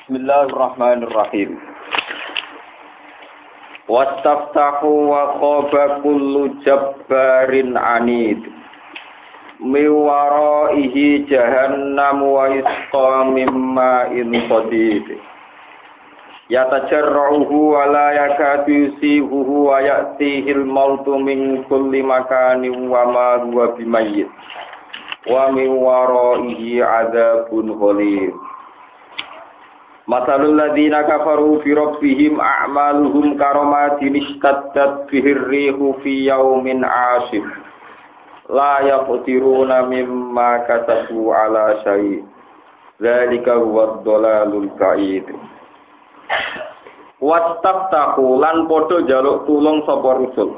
Bismillahirrahmanirrahim. Wastaftahu wa khaba kullu jabbarin anid. Miwaraihi jahannam wa yusqa min ma'in sadid. Yatajarruhu wa la yakadu yusihuhu wa ya'tihil mautu min kulli makanin wa ma huwa bimayyit. Wa min waraihi 'adzabun ghalidh. Masalul ladzina kafaru fi rabbihim a'maluhum karamatin ishtaddat bihi ar-rihu fi yawmin 'asif la yaqdiruna mimma kasabu 'ala syai' dzalika huwa ad-dhalalul ba'id. Wastaftahu lan padha njaluk tulung sapa rusul.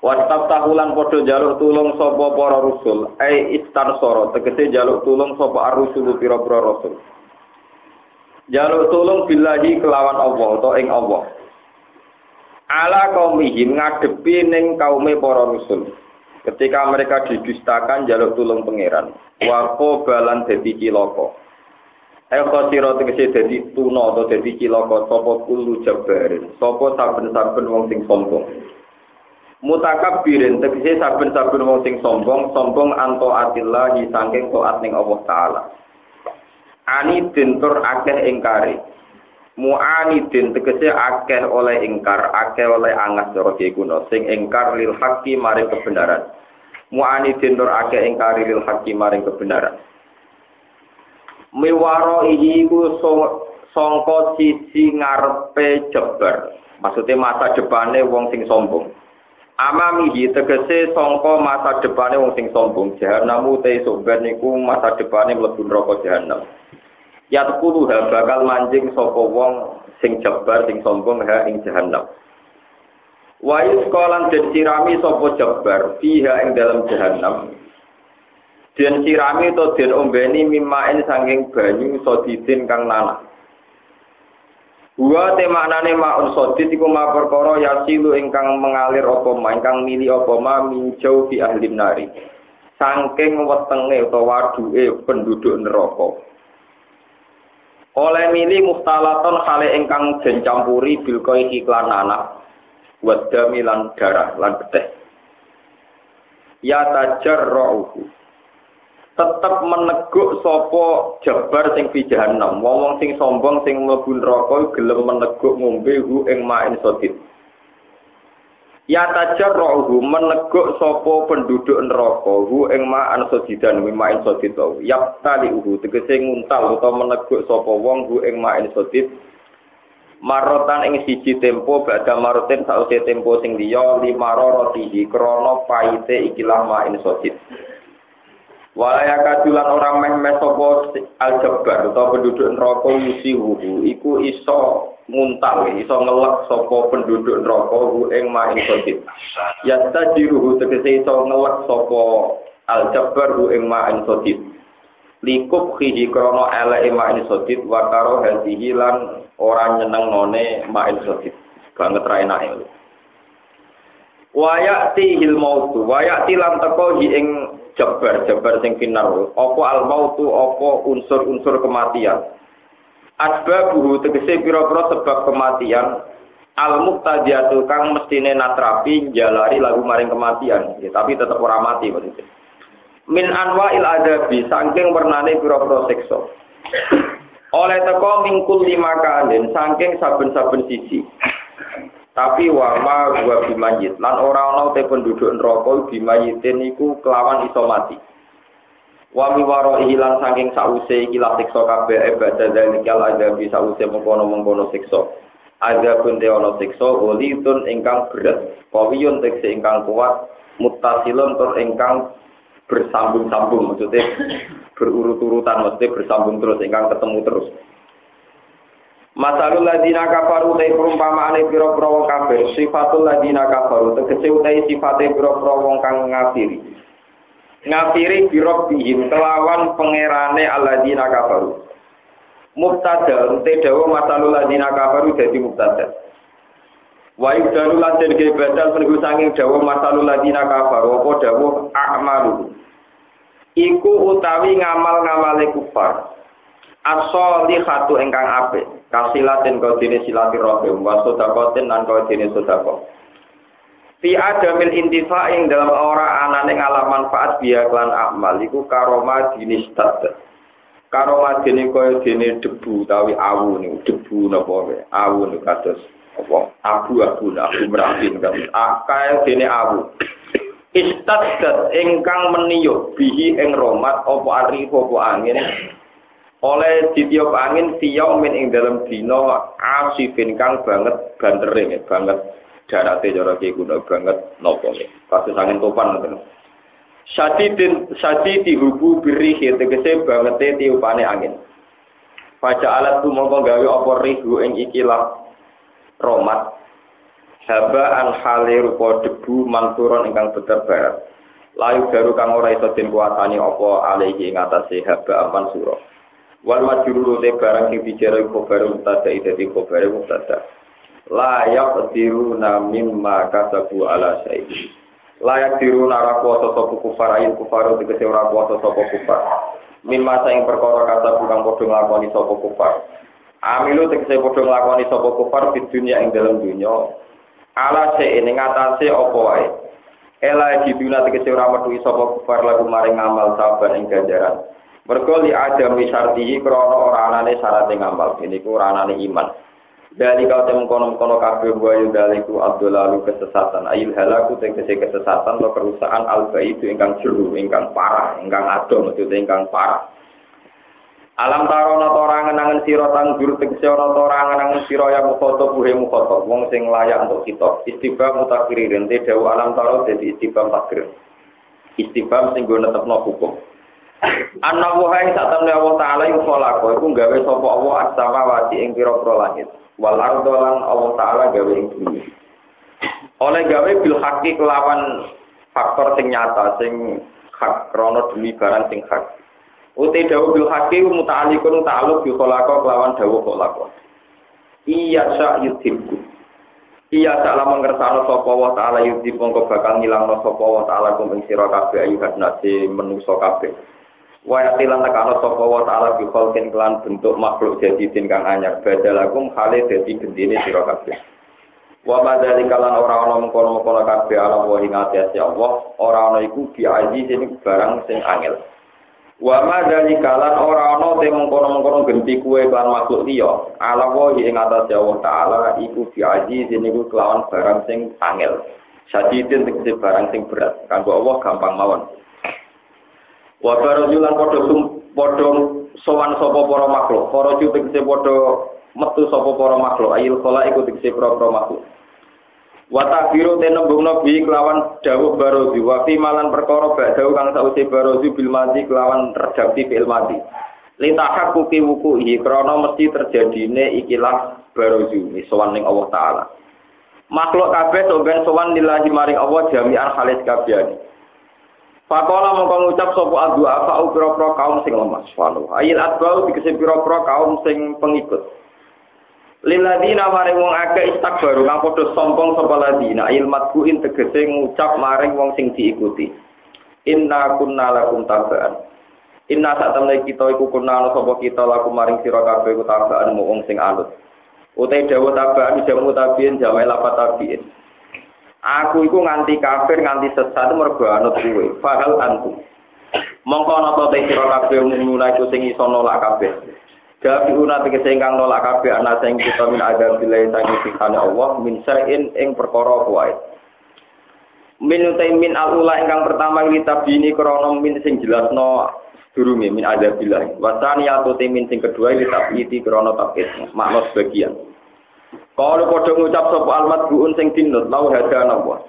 Wastaftahu lan padha njaluk tulung sapa para rusul, ai istansara tegese njaluk tulung sapa ar-rusul pira-pira rasul. Jaluk tulung billahi kelawan Allah atau ing Allah. Ala kaumihim ngadepi ning kaume para rusul. Ketika mereka didustakan jaluk tulung pangeran. Wa qabalan dadi cilaka. Khosira tegese dadi tuna atau dadi cilaka sapa kullu jabbarin. Sapa saben-saben wong sing sombong. Mutakabbirin tegese saben-saben wong sing sombong anto atillahi saking taat ning Allah taala. Anidin tur akeh ingkari. Mu'anidin tegese akeh oleh ingkar, akeh oleh angas cara diguna sing ingkar lil haqqi maring kebenaran. Mu'anidin tur akeh ingkari lil haqqi maring kebenaran. Miwaro iku sangka sisi ngarepe jebar. Maksudnya masa depane wong sing sombong. Amamihi tegese sangka masa depane wong sing sombong. Jahannamu te soben niku masa depane mlebu neraka jahanam. Yatkulu bakal manjing sapa wong sing jebar sing sombong ha ing jahanam. Wa yusqalan den sirami sapa jebar fiha ing dalam jahanam. Den sirami to den ombeni mimain saking banyu sodidin kang nanah. Wa te maknane maun sodid iku ma perkara yasilu ingkang mengalir apa ma ingkang mili apa ma minjau fi ahli nari. Saking wetenge utawa waduke penduduk neraka. Oleh mili muhtalaton khale ingkang den campuri bil qaihi lan anak wadami lan darah lan beteh. Ya tajarruhu tetep meneguk sapa jabar sing fi jahannam wong sing sombong sing mlebu neraka gelem meneguk ngombe hu ing ma'in sadid. Ya tajarruhu meneguk sapa penduduk neraka hu ing ma'an sadidan ma'in sadid yaptalihu tegese nguntal utawa meneguk sapa wong hu ing ma'in sadid marotan ing siji tempo badha maroten sause tempo sing liya limarorotihi krana paite ikilah ma'in sadid. Walaya kadulan orang meh-meh sapa aljabar utawa penduduk neraka yusihu iku iso nguntal iso ngelek sapa penduduk neraka ing ma'in sadid. Yastajiruhu tegese iso ngelek sapa aljabar ing ma'in sadid. Likub khihi krana eleke ma'in sadid wa karo hadihi lan ora nyenengne ma'in sadid. Banget ra enake. Wayati hil mautu wayati lan teko ing jabar sing finar apa al mautu apa unsur-unsur kematian asbabuhu tegese pira-pira sebab kematian al muqtadiyatu kang mestine natrapi jalari lagu maring kematian ya, tapi tetep ora mati maksudnya min anwa'il adabi saking wernane pira-pira siksa oleh teko mingkul lima kanen saking saben-saben sisi. Tapi wama gua bimayit lan ora ana te penduduk neraka bimayitin iku kelawan iso mati. Wa miwaro ilang saking sause iki la siksa kabeh ibadah zalikal adabi sause mengkono-mengkono siksa. Ada pun te ana siksa ulitun ingkang berat, kawiyun tekse ingkang kuat, muttasilun tur ingkang bersambung-sambung maksudnya berurut-urutan maksudnya bersambung terus ingkang ketemu terus. Masalul ladina kafaru te perumpamaane pira-pira wong kafir, sifatul ladina kafaru tegese utahe sifate pira-pira wong kang ngafiri. Ngafiri birobihim kelawan pangerane alladina kafaru. Mubtada te dawa masalul ladina kafaru dadi mubtada. Wa ibdalu lan den gebadal penunggu saking dawa masalul ladina kafaru apa dawuh a'malu. Iku utawi ngamal-ngamale kufar. as-sholihatu ingkang apik kasilatin kodene silaturahim wa sedekatin lan kodene sedekah fi adamil intifa ing dalam ora anane ngalah manfaat biya lan amal iku karoma dinistad karoma dene kaya dene debu utawi awu niku debu napa wae awu niku kados apa abu merapi kaya dene awu istaddat ingkang meniyup bihi ing romat apa arif apa angin oleh ditiup angin siyamin ing dalam dina asifin kang banget bantering banget darate cara ki kuno banget napa kasus angin topan ngoten sadidi hubu birihi tegese bangete tiupane angin baca alat tu mongko gawe apa rihu ing ikilah romat haba an hale rupa debu manturon ingkang beterbar layu baru kang ora iso den kuwasani apa alihi ing atase haba aman sura wal majruru te barang sing dijere khabar mutada dadi khabar mutada la yaqdiruna mimma kasabu ala syai'in la yaqdiruna ra kuwasa sapa kufar ayin kufar tegese ora kuwasa sapa kufar mimma sing perkara kasabu kang padha nglakoni sapa kufar amilu tegese padha nglakoni sapa kufar di dunia ing dalam dunya ala ing atase apa wae ela diduna tegese ora metu sapa kufar lagu maring amal sabar ing ganjaran mergo li adam syartihi krana ora anane syarat ngamal niku ora anane iman dari kau temu kono kabeh wae daliku abdulalu kesesatan ayil halaku tegese kesesatan atau kerusakan al-baitu ingkang jero ingkang parah ingkang ado maksud ingkang parah alam tarona ora ngenangen sira tanggur tegese ora ora ngenangen sira ya mukhoto buhe mukhoto wong sing layak untuk kita istibam mutakirin te dawu alam taro dadi istibam takdir istibam sing go netepno hukum ana wae sak temne Allah taala ing kholaqo iku gawe sapa Allah as-samawati ing pira-pira langit wal ardo lan Allah taala gawe ing bumi oleh gawe bil haqqi kelawan faktor sing nyata sing hak krana demi barang sing hak uti dawuh bil haqqi muta'alliqun ta'alluq bi khalaqa kelawan dawuh khalaqa iya sa yudhibku iya salam ngersano sapa wa ta'ala yudhib mongko bakal ngilangno sapa wa ta'ala kum ing sira kabeh ayuhat nase menungso kabeh wa yatilan takano sapa wa ta'ala bi khalqin kelan bentuk makhluk dadi kang anyar badalakum khale dadi gendine sira kabeh wa madzalika lan ora ana mengkono-mengkono kabeh ala wa ing ati Allah ora ana iku bi aji sing barang sing angel wa madzalika lan ora ana te mengkono-mengkono genti kuwe lan makhluk liya ala wa ing atase Allah taala iku bi aji sing iku kelawan barang sing angel sadidin tegese barang sing berat kanggo Allah gampang mawon wa barajulan padha sowan sapa para makhluk para tegese padha metu sapa para makhluk ayil khala iku tegese para makhluk wa takbiru tenembungna bi kelawan dawuh barozi wa fi malan perkara badau kang sause barozi bil mati kelawan terjadi fil mati litahaqquqi wuqu'i krana mesti terjadine ikilah barozi sowan ning Allah taala makhluk kabeh soben sowan lillahi maring Allah jami'an khalis kabehane faqala mongko ngucap sapa adua fa pira-pira kaum sing lemah walu ayil adbau dikese pira-pira kaum sing pengikut liladina maring wong akeh istakbaru kang padha sombong sapa ladina ilmatbuin tegese ngucap maring wong sing diikuti inna kunna lakum tabaan inna satamne kita iku kunna sapa kita lakum maring sira kabeh ku tabaan wong sing anut utai dawuh tabaan jamu tabiin jamae lapat tabiin aku iku nganti kafir nganti sesat mergo anut kuwe fahal antu mongko ana te sira kabeh mununa iku sing iso nolak kabeh Gapi una tegese ingkang nolak kabeh ana sing kita min ada bilai sangi sikane Allah min sa'in ing perkara wae. Min utaimin alula ingkang pertama kitab ini krana min sing jelasno durunge min ada bilai. Wasani atau min sing kedua kitab iki krana takhid makna sebagian. Kalau padha ngucap sapa almat buun sing dinut lau hadana Allah.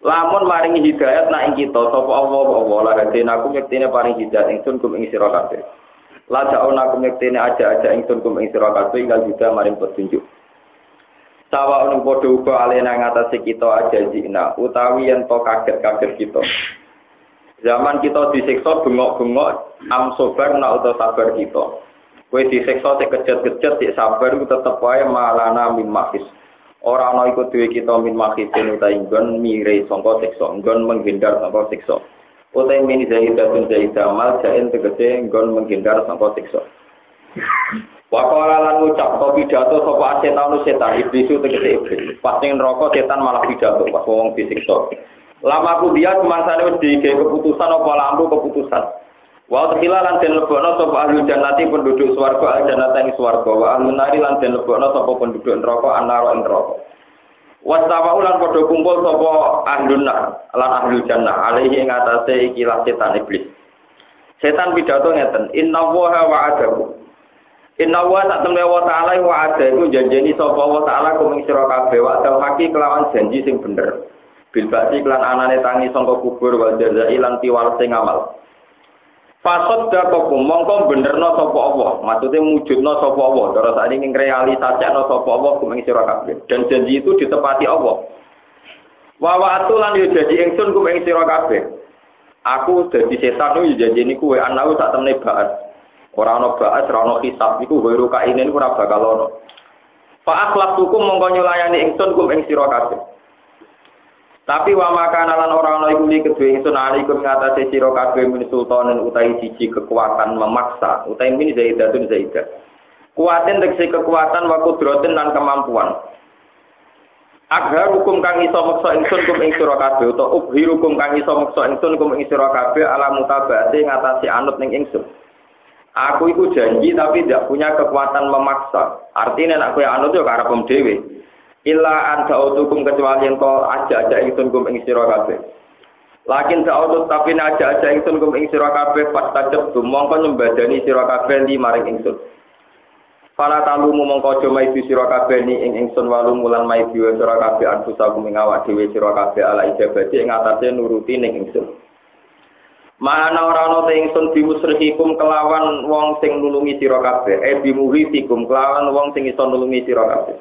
Lamun maringi hidayat nak ing kita sapa Allah la hadena aku yektene paring hidayat ingsun kum ing sira kabeh. La ja'una kumektene aja-aja ingsun kum ing sira kabeh ingkang juga maring petunjuk. Sawa ning padha uga alena ngatasi kita aja jina utawi yen to kaget-kaget kita. Zaman kita disiksa bengok-bengok am sabar nak utawa sabar kita. Kowe disiksa sik kejet-kejet sik sabar ku tetep wae malana min mahis. Ora ana iku dhewe kita min mahisin utawa nggon mire sangka siksa, nggon menghindar sangka siksa. Utai mini zahidatun zahidah mal jain tegese nggon menghindar sangka siksa. Waqala lan ngucap to pidato sapa setan iblis tegese iblis. Pas ning neraka setan malah pidato pas wong disiksa. Lama aku dia semangsane wis dikek keputusan apa lampu keputusan. Wa tekila lan den lebokno sapa ahli jannati penduduk swarga al jannata ing swarga wa ahli nari lan den lebokno sapa penduduk neraka anara ing neraka. Wastama'u lan padha kumpul sapa ahlun nar lan ahli jannah alaihi ing atase ikilah setan iblis. Setan pidato ngeten, innallaha wa'adahu. Innallaha ta'ala wa ta'ala wa'ada iku janjeni sapa wa ta'ala kuming sira kabeh wa haki kelawan janji sing bener. Bil ba'si lan anane tangi sangka kubur wal jazai lan tiwal sing amal. Fasod dakokum mongko benerno sapa Allah, maksude mujudno sapa Allah, terus ane ing realisasikno sapa Allah kuming sira kabeh. Dan janji itu ditepati Allah. Wa wa'atu lan yo janji ingsun kuming sira kabeh. Aku dadi setan yo janjeni kuwe anaku sak temne ba'as. Ora ana ba'as, ora ana hisab iku wiru kainen ora bakal ono. Fa akhlaqtukum mongko nyulayani ingsun kum ing sira kabeh. Tapi wa makana lan ora ana iku li kedue ingsun alaikum ngatasi sira kabeh min sultanen utawi siji kekuatan memaksa utawi min zaidatun zaidah. Kuaten tegese kekuatan wa kudraten lan kemampuan. Agar hukum kang iso meksa ingsun kum ing sira kabeh utawa ubhirukum kang iso meksa ingsun kum ing sira kabeh ala mutabate ngatasi anut ning ingsun. Aku iku janji tapi tidak punya kekuatan memaksa. Artinya nek kowe anut yo karepem dhewe. Illa anta utukum kecuali engkau aja-aja ingsun kum ing sira kabeh. Lakin ta'udut tapi aja-aja ingsun kum ing sira kabeh pas tajeb mongko nyembadani sira kabeh li maring ingsun. Fala talumu mongko aja maidu sira kabeh ni ing ingsun walu mulan maidu sira kabeh anfusakum ing awak dhewe sira kabeh ala ijabati ing atase nuruti ning ingsun. Mana ora ana ingsun bimusrihikum kelawan wong sing nulungi sira kabeh, bimuhitikum kelawan wong sing iso nulungi sira kabeh.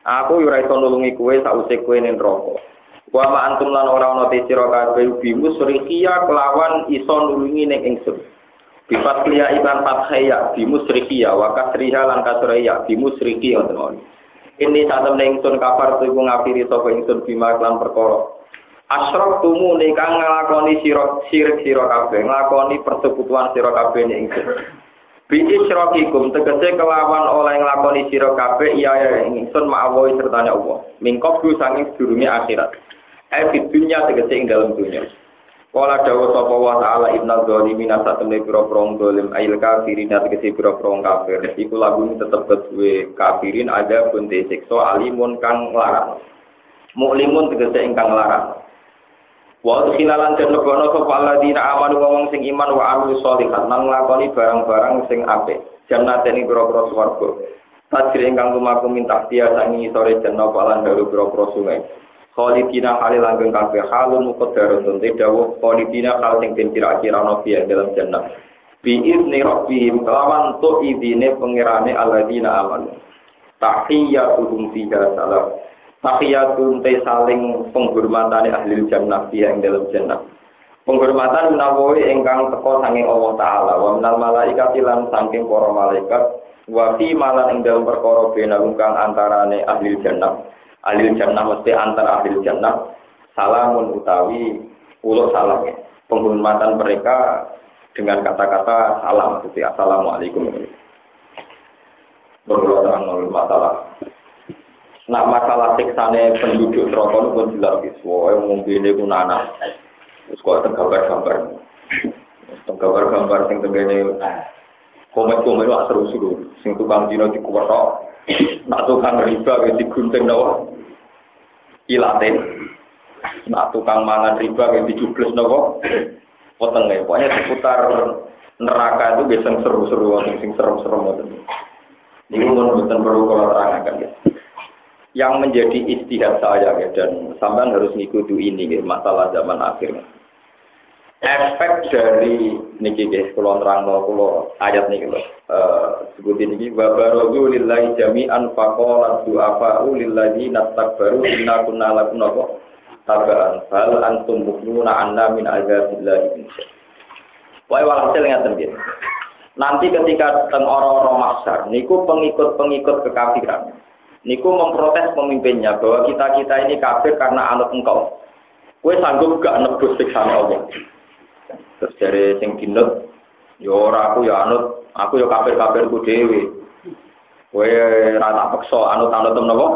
Aku yo ora iso nulungi kowe sakwise kowe ning neraka. Wa ma antum lan ora ana te sira kabeh bimusrihiya kelawan iso nulungi ning ingsun. Bifatliya iban fathaya bimusrihiya wa kasriha lan kasriya bimusrihi wonten mawon. Ini satemene ingsun kafar iku ngapiri sapa ingsun bima lan perkara. Asyrok tumu nikang nglakoni sirik sira kabeh, nglakoni persekutuan sira kabeh ning ingsun. Bi isyrakikum tegese kelawan oleh nglakoni sira kabeh iya ingsun ma'awi sertane Allah. Mingkop ku sanging sedurunge akhirat. Di dunya tegese ing dalem dunya. Kala dawuh sapa wa ta'ala innal zalimina satamne pira-pira zalim ail kafirin tegese pira-pira kafir. Iku lagu tetep kedue kafirin ada pun disiksa alimun kang larang. Muklimun tegese ingkang larang. Wa khilalan den lebono sapa alladzina amanu wong sing iman wa amilus sholihat nang nglakoni barang-barang sing apik. Jannatene pira-pira swarga. Tajri ingkang lumaku mintah dia sangi sore jeneng palan dalu pira-pira sungai. Khalidina halil langgeng kabeh halun muqaddarun te dawuh khalidina hal sing den kira-kira ana ing dalam jannah. Bi izni rabbihim kelawan tu idine pangerane alladzina amanu. Tahiyyatuhum fiha salam. Tahiyatun te saling penghormatane ahli jannah dia ing dalam jannah. Penghormatan menawi ingkang teka saking Allah taala wa minal malaikati lan saking para malaikat wa fi malan ing dalam perkara benalung kang antarane ahli jannah. Ahli jannah mesti antar ahli jannah salamun utawi ulo salam. Penghormatan mereka dengan kata-kata salam seperti assalamualaikum. Berulangnya masalah. Nak masalah siksane penduduk neraka itu pun jelas wis wae wong ngene ku nana. Wis kok gambar-gambar. Gambar-gambar sing tengene komen-komen wak seru-seru. Sing tukang dino dikuwetok. Nak tukang riba wis digunting napa? Ilaten. Nak tukang mangan riba wis dijubles napa? Potenge. Pokoknya seputar neraka itu biasa seru-seru sing serem-serem ngoten. Niku mun mboten perlu kula terangaken ya. Yang menjadi ijtihad saya ya, dan sampean harus ngikuti ini ya, masalah zaman akhir. Efek dari niki guys, kula nerangno kula ayat niki lho. Sebutin niki wa barazu lillahi jami'an faqala du'afa'u lilladzina takbaru inna kunna lakum tabaan fal antum mukminuna anna min azabillahi insya. Wae walhasil ngaten nggih. Nanti ketika teng ora-ora mahsyar niku pengikut-pengikut kekafiran niku memprotes pemimpinnya bahwa kita ini kafir karena anut engkau. Kowe sanggup gak nebus siksane Allah? Terus dari sing dinut, ya ora aku ya anut Aku yo kafir-kafirku dhewe. Kowe ora tak peksa anut-anut napa?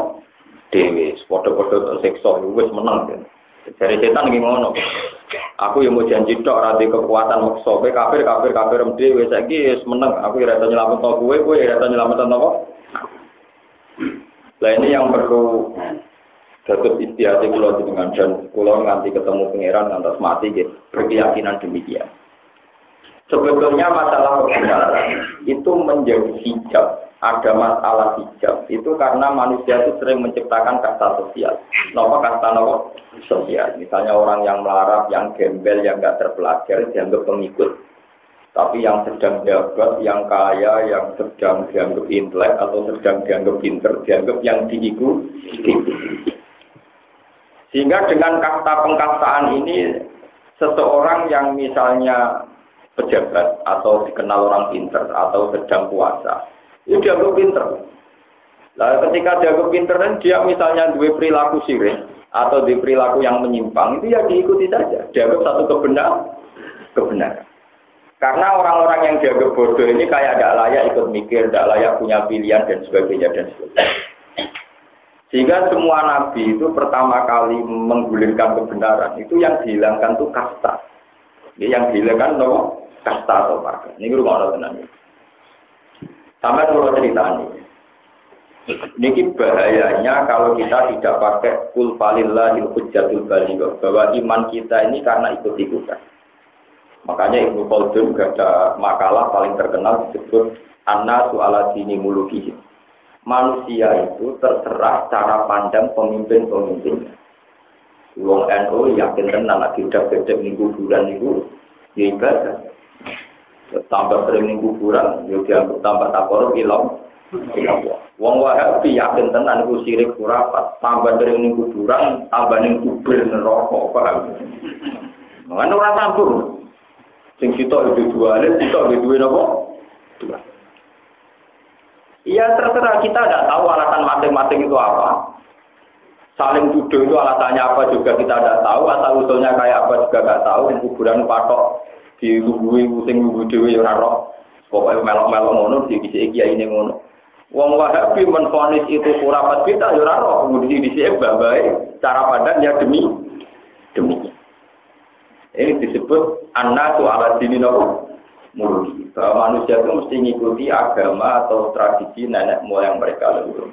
Dhewe, padha-padha siksa wis meneng. Dari setan iki ngono. Aku yang mau janji tok ora kekuatan maksa kowe kafir dhewe saiki wis meneng. Aku ora iso nyelametno kowe ora iso nyelametno apa? Lah ini yang perlu dapat istiadat kula dengan dan kula nganti ketemu pangeran ngantos mati gitu. Berkeyakinan demikian. Sebetulnya masalah kebenaran itu menjadi hijab. Ada masalah hijab itu karena manusia itu sering menciptakan kasta sosial. Napa kasta napa sosial? Misalnya orang yang melarat, yang gembel, yang enggak terpelajar dianggap pengikut. Tapi yang sedang jabat, yang kaya, yang sedang dianggap intelek atau sedang dianggap pinter, dianggap yang diikuti. Sehingga dengan kasta pengkastaan ini seseorang yang misalnya pejabat atau dikenal orang pinter atau sedang puasa itu dianggap pinter. Nah, ketika dianggap pinter dan dia misalnya dua perilaku sirik atau di perilaku yang menyimpang itu ya diikuti saja. Dianggap satu kebenaran. Karena orang-orang yang dianggap bodoh ini kayak tidak layak ikut mikir, tidak layak punya pilihan dan sebagainya dan sebagainya. Sehingga semua nabi itu pertama kali menggulirkan kebenaran itu yang dihilangkan itu kasta. Yang dihilangkan itu kasta atau marga. Ini rumah Allah tenang. Sampai kalau cerita ini bahayanya kalau kita tidak pakai kul falillahil hujjatul baligh, bahwa iman kita ini karena ikut-ikutan. Makanya Ibnu Khaldun ada makalah paling terkenal disebut An-nasu ala dini mulukihim. Manusia itu terserah cara pandang pemimpin-pemimpinnya. Wong NU yakin tenan nek didak-dak ning kuburan niku ya ibadah. Tambah sering ning kuburan yo dianggap tambah takor ilang. Wong Wahabi yakin tenan iku sirik khurafat. Tambah sering ning kuburan, tambah ning kubur neraka, paham. Mana ora sambung. Sing sitok itu duane, sitok itu duwe napa? Dua. Iya terserah, kita tidak tahu alasan masing-masing itu apa. Saling tuduh itu alasannya apa juga kita tidak tahu. Asal usulnya kayak apa juga tidak tahu. Kuburan patok di lubui, sing lubui dewi ora roh. Pokoknya melok-melok ngono, dikisi kiai ini ngono. Wong Wahabi menfonis itu khurafat kita ya ora roh. Kemudian dikisi bae cara pandangnya demi. Ini disebut an-nasu ala dini mulki. Bahwa manusia itu mesti mengikuti agama atau tradisi nenek moyang mereka leluhur.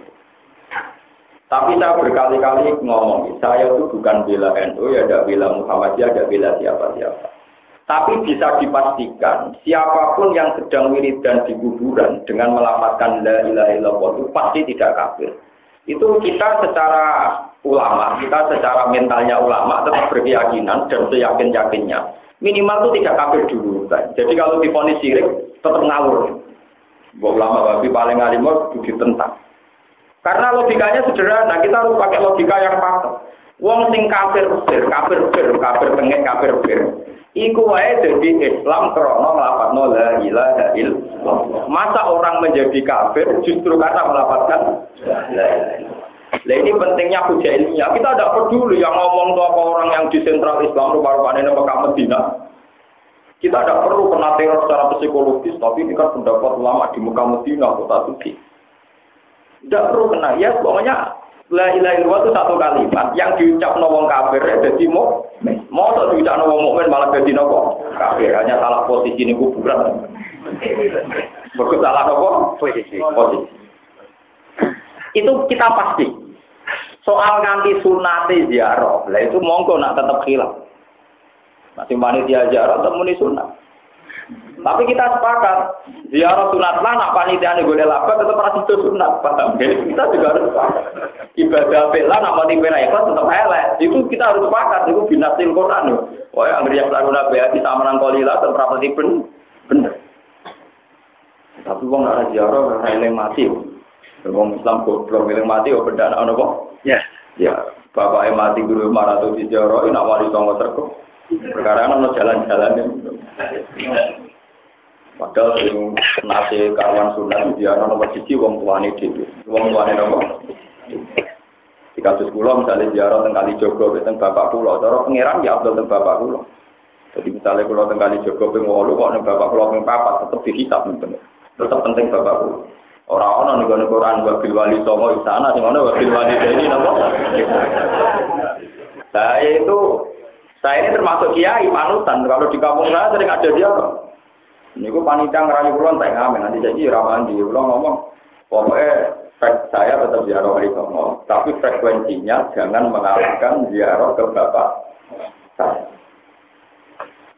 Tapi saya berkali-kali ngomong, saya itu bukan bela NU, ya tidak bela Muhammadiyah, tidak bela siapa-siapa. Tapi bisa dipastikan, siapapun yang sedang wiridan di kuburan dengan melafazkan la ilaha illallah itu pasti tidak kafir. Itu kita secara ulama, kita secara mentalnya ulama tetap berkeyakinan dan seyakin-yakinnya. Minimal itu tidak kafir dulu. Jadi kalau divonis syirik, tetap ngawur. Ulama Wahabi paling alim itu ditentang. Karena logikanya sederhana, kita harus pakai logika yang patut. Wong sing kafir tengek kafir bir. Iku wae dadi Islam krana nglafadzno la ilaha illallah. Masa orang menjadi kafir justru karena melafadzkan la ilaha illallah. Lah ini pentingnya hujah ilmiah. Kita tidak peduli yang ngomong itu apa orang yang di sentral Islam rupa-rupanya Mekah Madinah. Kita tidak perlu kena teror secara psikologis, tapi ini kan pendapat ulama di Mekah Madinah kota suci. Tidak perlu kena, ya pokoknya la ilaha illallah itu satu kalimat yang diucapno wong kafir dadi mukmin. Mosok diucapno wong mukmin malah dadi napa? Kafir, hanya salah posisi ning kuburan. Begitu salah napa? Posisi. Itu kita pasti. Soal nganti sunate ziarah, lah itu monggo nak tetap khilaf. Masih panitia ziarah tetap muni sunat. Tapi kita sepakat, ziarah sunat lah, nak panitia ini boleh lakukan, tetap harus itu sunat. Jadi kita juga harus sepakat. Ibadah bela, nak panitia ikhlas tetap elek. Itu kita harus sepakat, itu binasil Quran. Wah, yang riak laruna beha kita menangkolilah, tetap rapati bener. Tapi wong nak ziarah, railing mati. Wong Islam goblok milih mati, benda anak kok? Ya, bapaknya mati guru maraton di ziarah, nak wali songo terkok. Sekarang ono jalan-jalan. Padahal sing nase kawan sunat dia nomor 1 wong tuane dhewe. Wong tuane nomor. Di kasus kula misalnya ziarah teng Kalijogo teng bapak kula, cara pangeran ya abdul teng bapak kula. Jadi misalnya kula teng Kalijogo ping 8 kok ning bapak kula ping 4 tetep dihisab bener. Tetap penting bapakku. Orang-orang nih Quran wabil wali songo istana, sing ono wabil wali ini napa? Saya ini termasuk kiai panutan. Kalau di kampung saya sering ada dia. Niku panitia ngerayu kula tak ngamen nanti jadi ramandi. Kula ngomong, pokoknya saya tetap ziarah wali songo, tapi frekuensinya jangan mengalahkan ziarah ke bapak saya.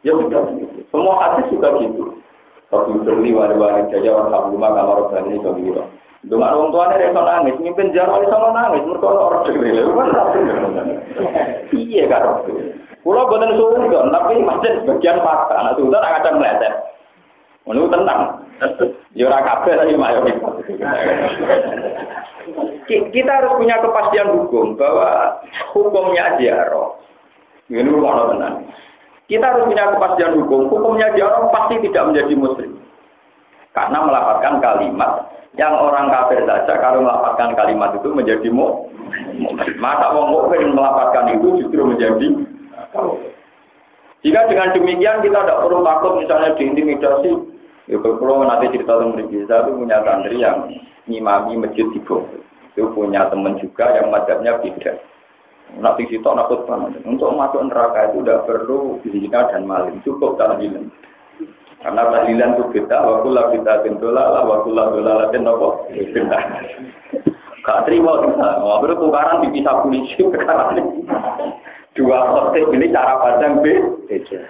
Ya sudah, semua hadis juga gitu. Kalau beli wali-wali saja orang rumah kamar orang ini gitu. Dengan orang tuanya rasa nangis, mimpin jarang sama nangis, mereka orang dewasa, kan tapi iya kan. Pulau bukan surga, tapi masih sebagian fakta. Anak sultan akan meleset. Menurut tenang, jurah kafe tadi mayoritas. Kita harus punya kepastian hukum bahwa hukumnya ziarah. Ini rumah tenang. Kita harus punya kepastian hukumnya ziarah pasti tidak menjadi muslim. Karena melafalkan kalimat yang orang kafir saja kalau melafalkan kalimat itu menjadi mukmin. Masa wong mukmin melafalkan itu justru menjadi kafir. Jika dengan demikian kita tidak perlu takut misalnya diintimidasi. Ya kalau nanti cerita tentang saya itu punya santri yang ngimami masjid di Bogor. Itu punya teman juga yang mazhabnya beda. Nanti kita nakut banget. Untuk masuk neraka itu tidak perlu zina dan maling, cukup tahlilan. Karena tahlilan itu beda, wakulah kita bintolala, wakulah dolalatin nopo beda. Gak terima kita, waktu tukaran dipisah polisi sekarang. Dua kotek ini cara pandang beda.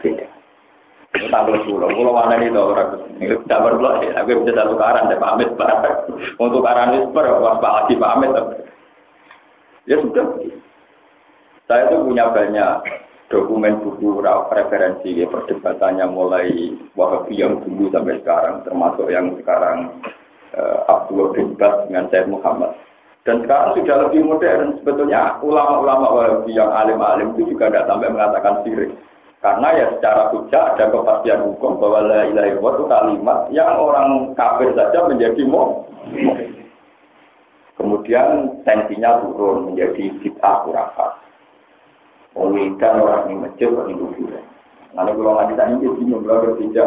Tanggal 10, kalau mana ini tahu orang ini tidak perlu ya. Aku bisa satu tukaran, saya pamit pak. Untuk tukaran itu lagi pamit. Ya sudah. Saya itu punya banyak dokumen buku referensi ya, perdebatannya mulai Wahabi yang dulu sampai sekarang, termasuk yang sekarang Abdul Bas dengan Said Muhammad. Dan sekarang sudah lebih modern. Sebetulnya ulama-ulama Wahabi yang alim-alim itu juga tidak sampai mengatakan syirik. Karena ya secara hujah ada kepastian hukum bahwa la ilaha illallah itu kalimat yang orang kafir saja menjadi mukmin. Kemudian tensinya turun menjadi bid'ah khurafat. Kan orang ini masjid, orang ini kuburan. Nanti kalau nggak ditanya, jadi nyumbang berbeda.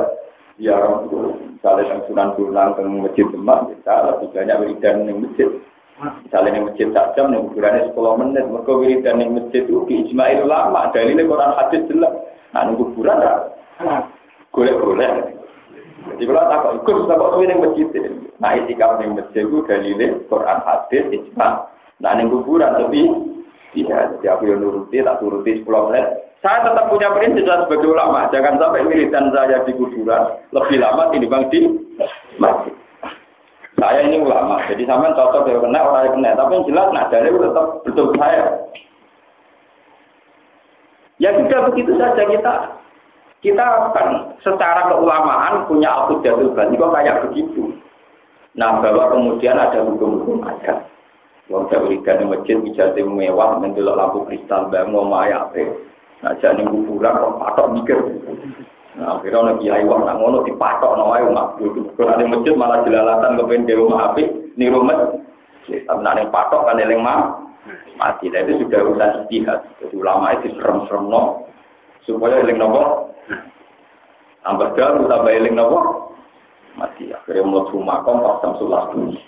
Ya orang itu, misalnya yang sunan-sunan ke masjid Demak, kita lebih banyak wiridan yang masjid. Misalnya yang masjid tak jam, yang kuburannya 10 menit. Mereka wiridan yang masjid itu diijma'i ulama. Dalilnya Quran hadis jelas. Nah, ini kuburan tak? Golek-golek. Jadi kalau takut yang masjid. Nah, itikaf yang masjid itu dalilnya Quran hadis, ijma'. Nah, ini kuburan tapi tidak, jadi aku yang nuruti, tak turuti 10 menit. Saya tetap punya prinsip sebagai ulama. Jangan sampai wiridan saya di kuburan lebih lama dibanding di masjid. Saya ini ulama, jadi sampean cocok ya kena, orang yang kena. Tapi yang jelas, nah dari itu tetap betul saya. Ya sudah begitu saja kita akan secara keulamaan punya al-hujjatul bani kok kayak begitu. Nah bahwa kemudian ada hukum-hukum adat. Wong wiridan di masjid ijazah mewah mendelok lampu kristal mbak ngomai ape. Nah jane kuburan kok patok mikir. Nah akhirnya ana kiai wong nak ngono dipatokno wae makbul. Kalau di masjid malah jelalatan kepen dhewe ape niru masjid. Tapi nek patok kan eling mati. Itu sudah urusan ijtihad. Jadi ulama itu serem-seremno supaya eling nopo? Tambah dalu tambah eling nopo? Mati. Akhirnya mlebu makom pas Samsul Asduni.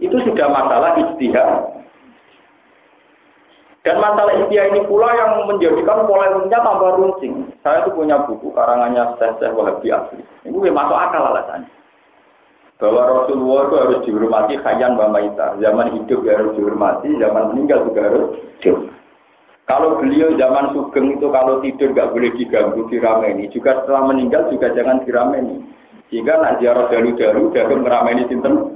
Itu sudah masalah ijtihad. Dan masalah ijtihad ini pula yang menjadikan polemiknya tambah runcing. Saya itu punya buku karangannya Syekh Wahabi asli. Ini masuk akal alasannya. Bahwa Rasulullah itu harus dihormati khayyan wa maita. Zaman hidup harus dihormati, zaman meninggal juga harus dihormati. Kalau beliau zaman sugeng itu kalau tidur nggak boleh diganggu, dirameni. Juga setelah meninggal juga jangan dirameni. Sehingga nak ziarah dalu-dalu dalam merameni sinten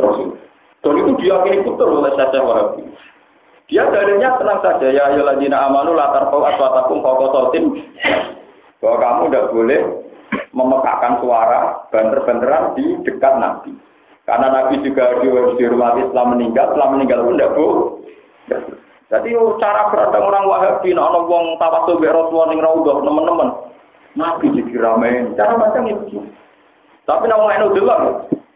Rasul. Dan itu diyakini betul oleh Syekh Wahabi. Dia dalilnya tenang saja, ya ayyuhalladzina amanu la tarfa'u aswatakum fawqa sautin. Bahwa kamu tidak boleh memekakkan suara banter-banteran di dekat Nabi. Karena Nabi juga dihormati setelah meninggal pun tidak boleh. Jadi cara berada orang Wahabi, ana wong tawasul be Rasulullah ning raudhah teman-teman. Nabi dikiramen, cara macam itu. Tapi nek wong eno delok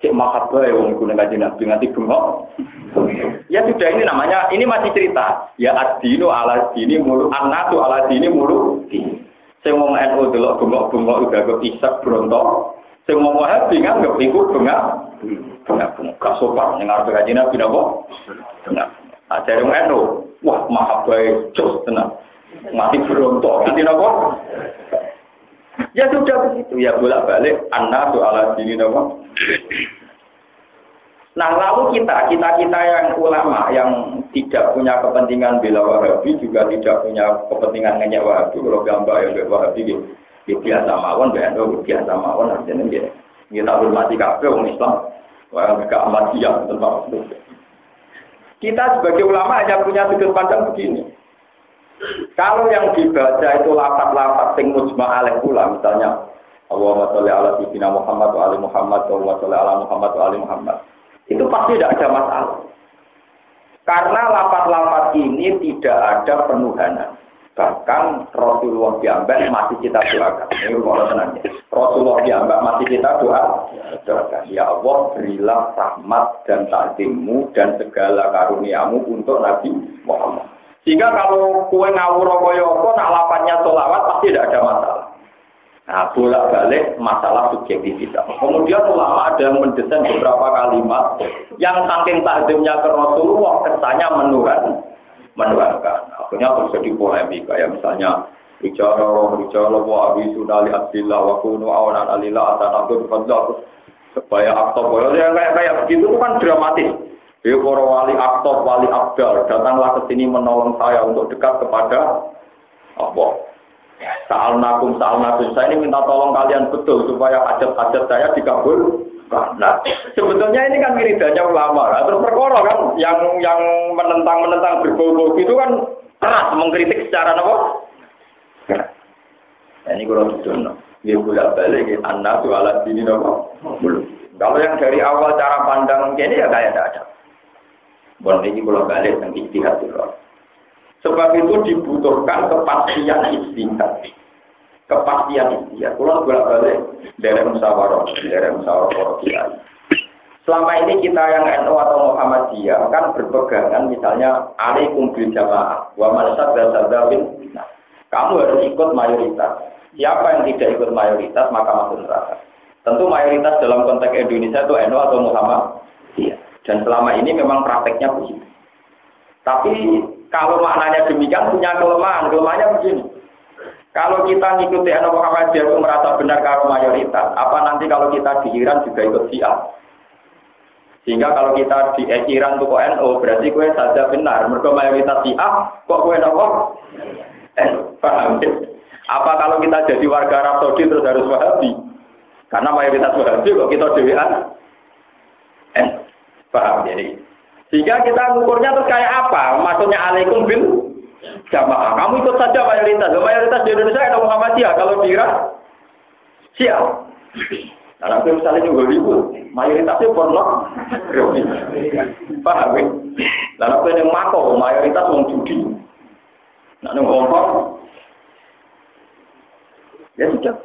cek mahabbah ya wong kuwi ngaji Nabi nganti bengok. Ya sudah ini namanya, ini masih cerita. Ya ad-dinu ala dini mulu annatu ala dini mulu. Sing wong NU delok bengok-bengok udah kepisak brontok. Sing ngomong Wahabi nganggep iku bengak. Gak sopan ning arep kaji Nabi napa? Benar. Ajare ngono. Wah, mahabbah jos tenan. Mati berontok. Nanti napa? Ya sudah begitu. Ya bolak-balik annasu ala dini napa? Nah, lalu kita yang ulama yang tidak punya kepentingan bela Wahabi juga tidak punya kepentingan ngenyek Wahabi. Kalau gambar yang Wahabi gitu. Biasa mawon, biasa mawon artinya gitu. Kita hormati kabeh wong Islam. Wah, mereka amat siap tentang itu. Kita sebagai ulama hanya punya sudut pandang begini. Kalau yang dibaca itu lafaz-lafaz sing mujma' alaih pula, misalnya Allahumma sholli ala sayyidina Muhammad wa ali Muhammad, Allahumma sholli ala Muhammad wa ali Muhammad. Itu pasti tidak ada masalah. Karena lafaz-lafaz ini tidak ada penuhanan. Bahkan Rasulullah diambak masih kita doakan. Ini kalau tenangnya. Rasulullah diambak masih kita doakan. Ya Allah, berilah rahmat dan takzimmu dan segala karuniamu untuk Nabi Muhammad. Sehingga kalau kue ngawur kaya apa, nak lafaznya sholawat pasti tidak ada masalah. Nah, bolak-balik masalah subjektivitas. Kemudian ulama ada yang mendesain beberapa kalimat yang saking takzimnya ke Rasulullah kesannya menuhankan. Akhirnya terjadi polemik kayak misalnya bicara wa abi sunali abdillah wa kunu awanan alillah atanadur fadlah supaya aktor yang kayak begitu kan dramatis. Para wali aktor, wali abdal datanglah ke sini menolong saya untuk dekat kepada Allah. Sa'alnakum saya ini minta tolong kalian betul supaya hajat-hajat saya dikabul. Nah, sebetulnya ini kan wiridanya ulama. Nah, terus perkara kan yang menentang berbau-bau itu kan keras mengkritik secara apa? Nah, ini kalau didono, dia bolak-balik annasu ala dini apa? Kalau yang dari awal cara pandang ini ya kayak tidak ada. Bon ini bolak-balik yang ijtihad itu. Sebab itu dibutuhkan kepastian ijtihad. Kalau bolak-balik dari musyawarah para kiai. Selama ini kita yang NU atau Muhammadiyah kan berpegangan misalnya alaikum bil jamaah wa man sadda bin. Nah, kamu harus ikut mayoritas. Siapa yang tidak ikut mayoritas maka masuk neraka. Tentu mayoritas dalam konteks Indonesia itu NU atau Muhammadiyah. Dan selama ini memang prakteknya begitu. Tapi kalau maknanya demikian punya kelemahan. Kelemahannya begini. Kalau kita ngikuti NU Muhammadiyah itu merasa benar kalau mayoritas, apa nanti kalau kita di Iran juga ikut Syiah? Sehingga kalau kita di Iran itu kok NU, berarti kue saja benar. Mereka mayoritas Syiah, kok kue NU? Paham? Apa kalau kita jadi warga Arab Saudi terus harus Wahabi? Karena mayoritas Wahabi kok kita dewean? Paham jadi? Sehingga kita ngukurnya terus kayak apa? Maksudnya alaikum bil jamaah. Kamu ikut saja mayoritas. Mayoritas di Indonesia ada Muhammadiyah. Kalau di Irak, Syiah. Karena misalnya juga ribut. Mayoritasnya porno. Paham ya? Lalu aku yang makau. Mayoritas orang judi. Nah, ini ngomong. Ya sudah.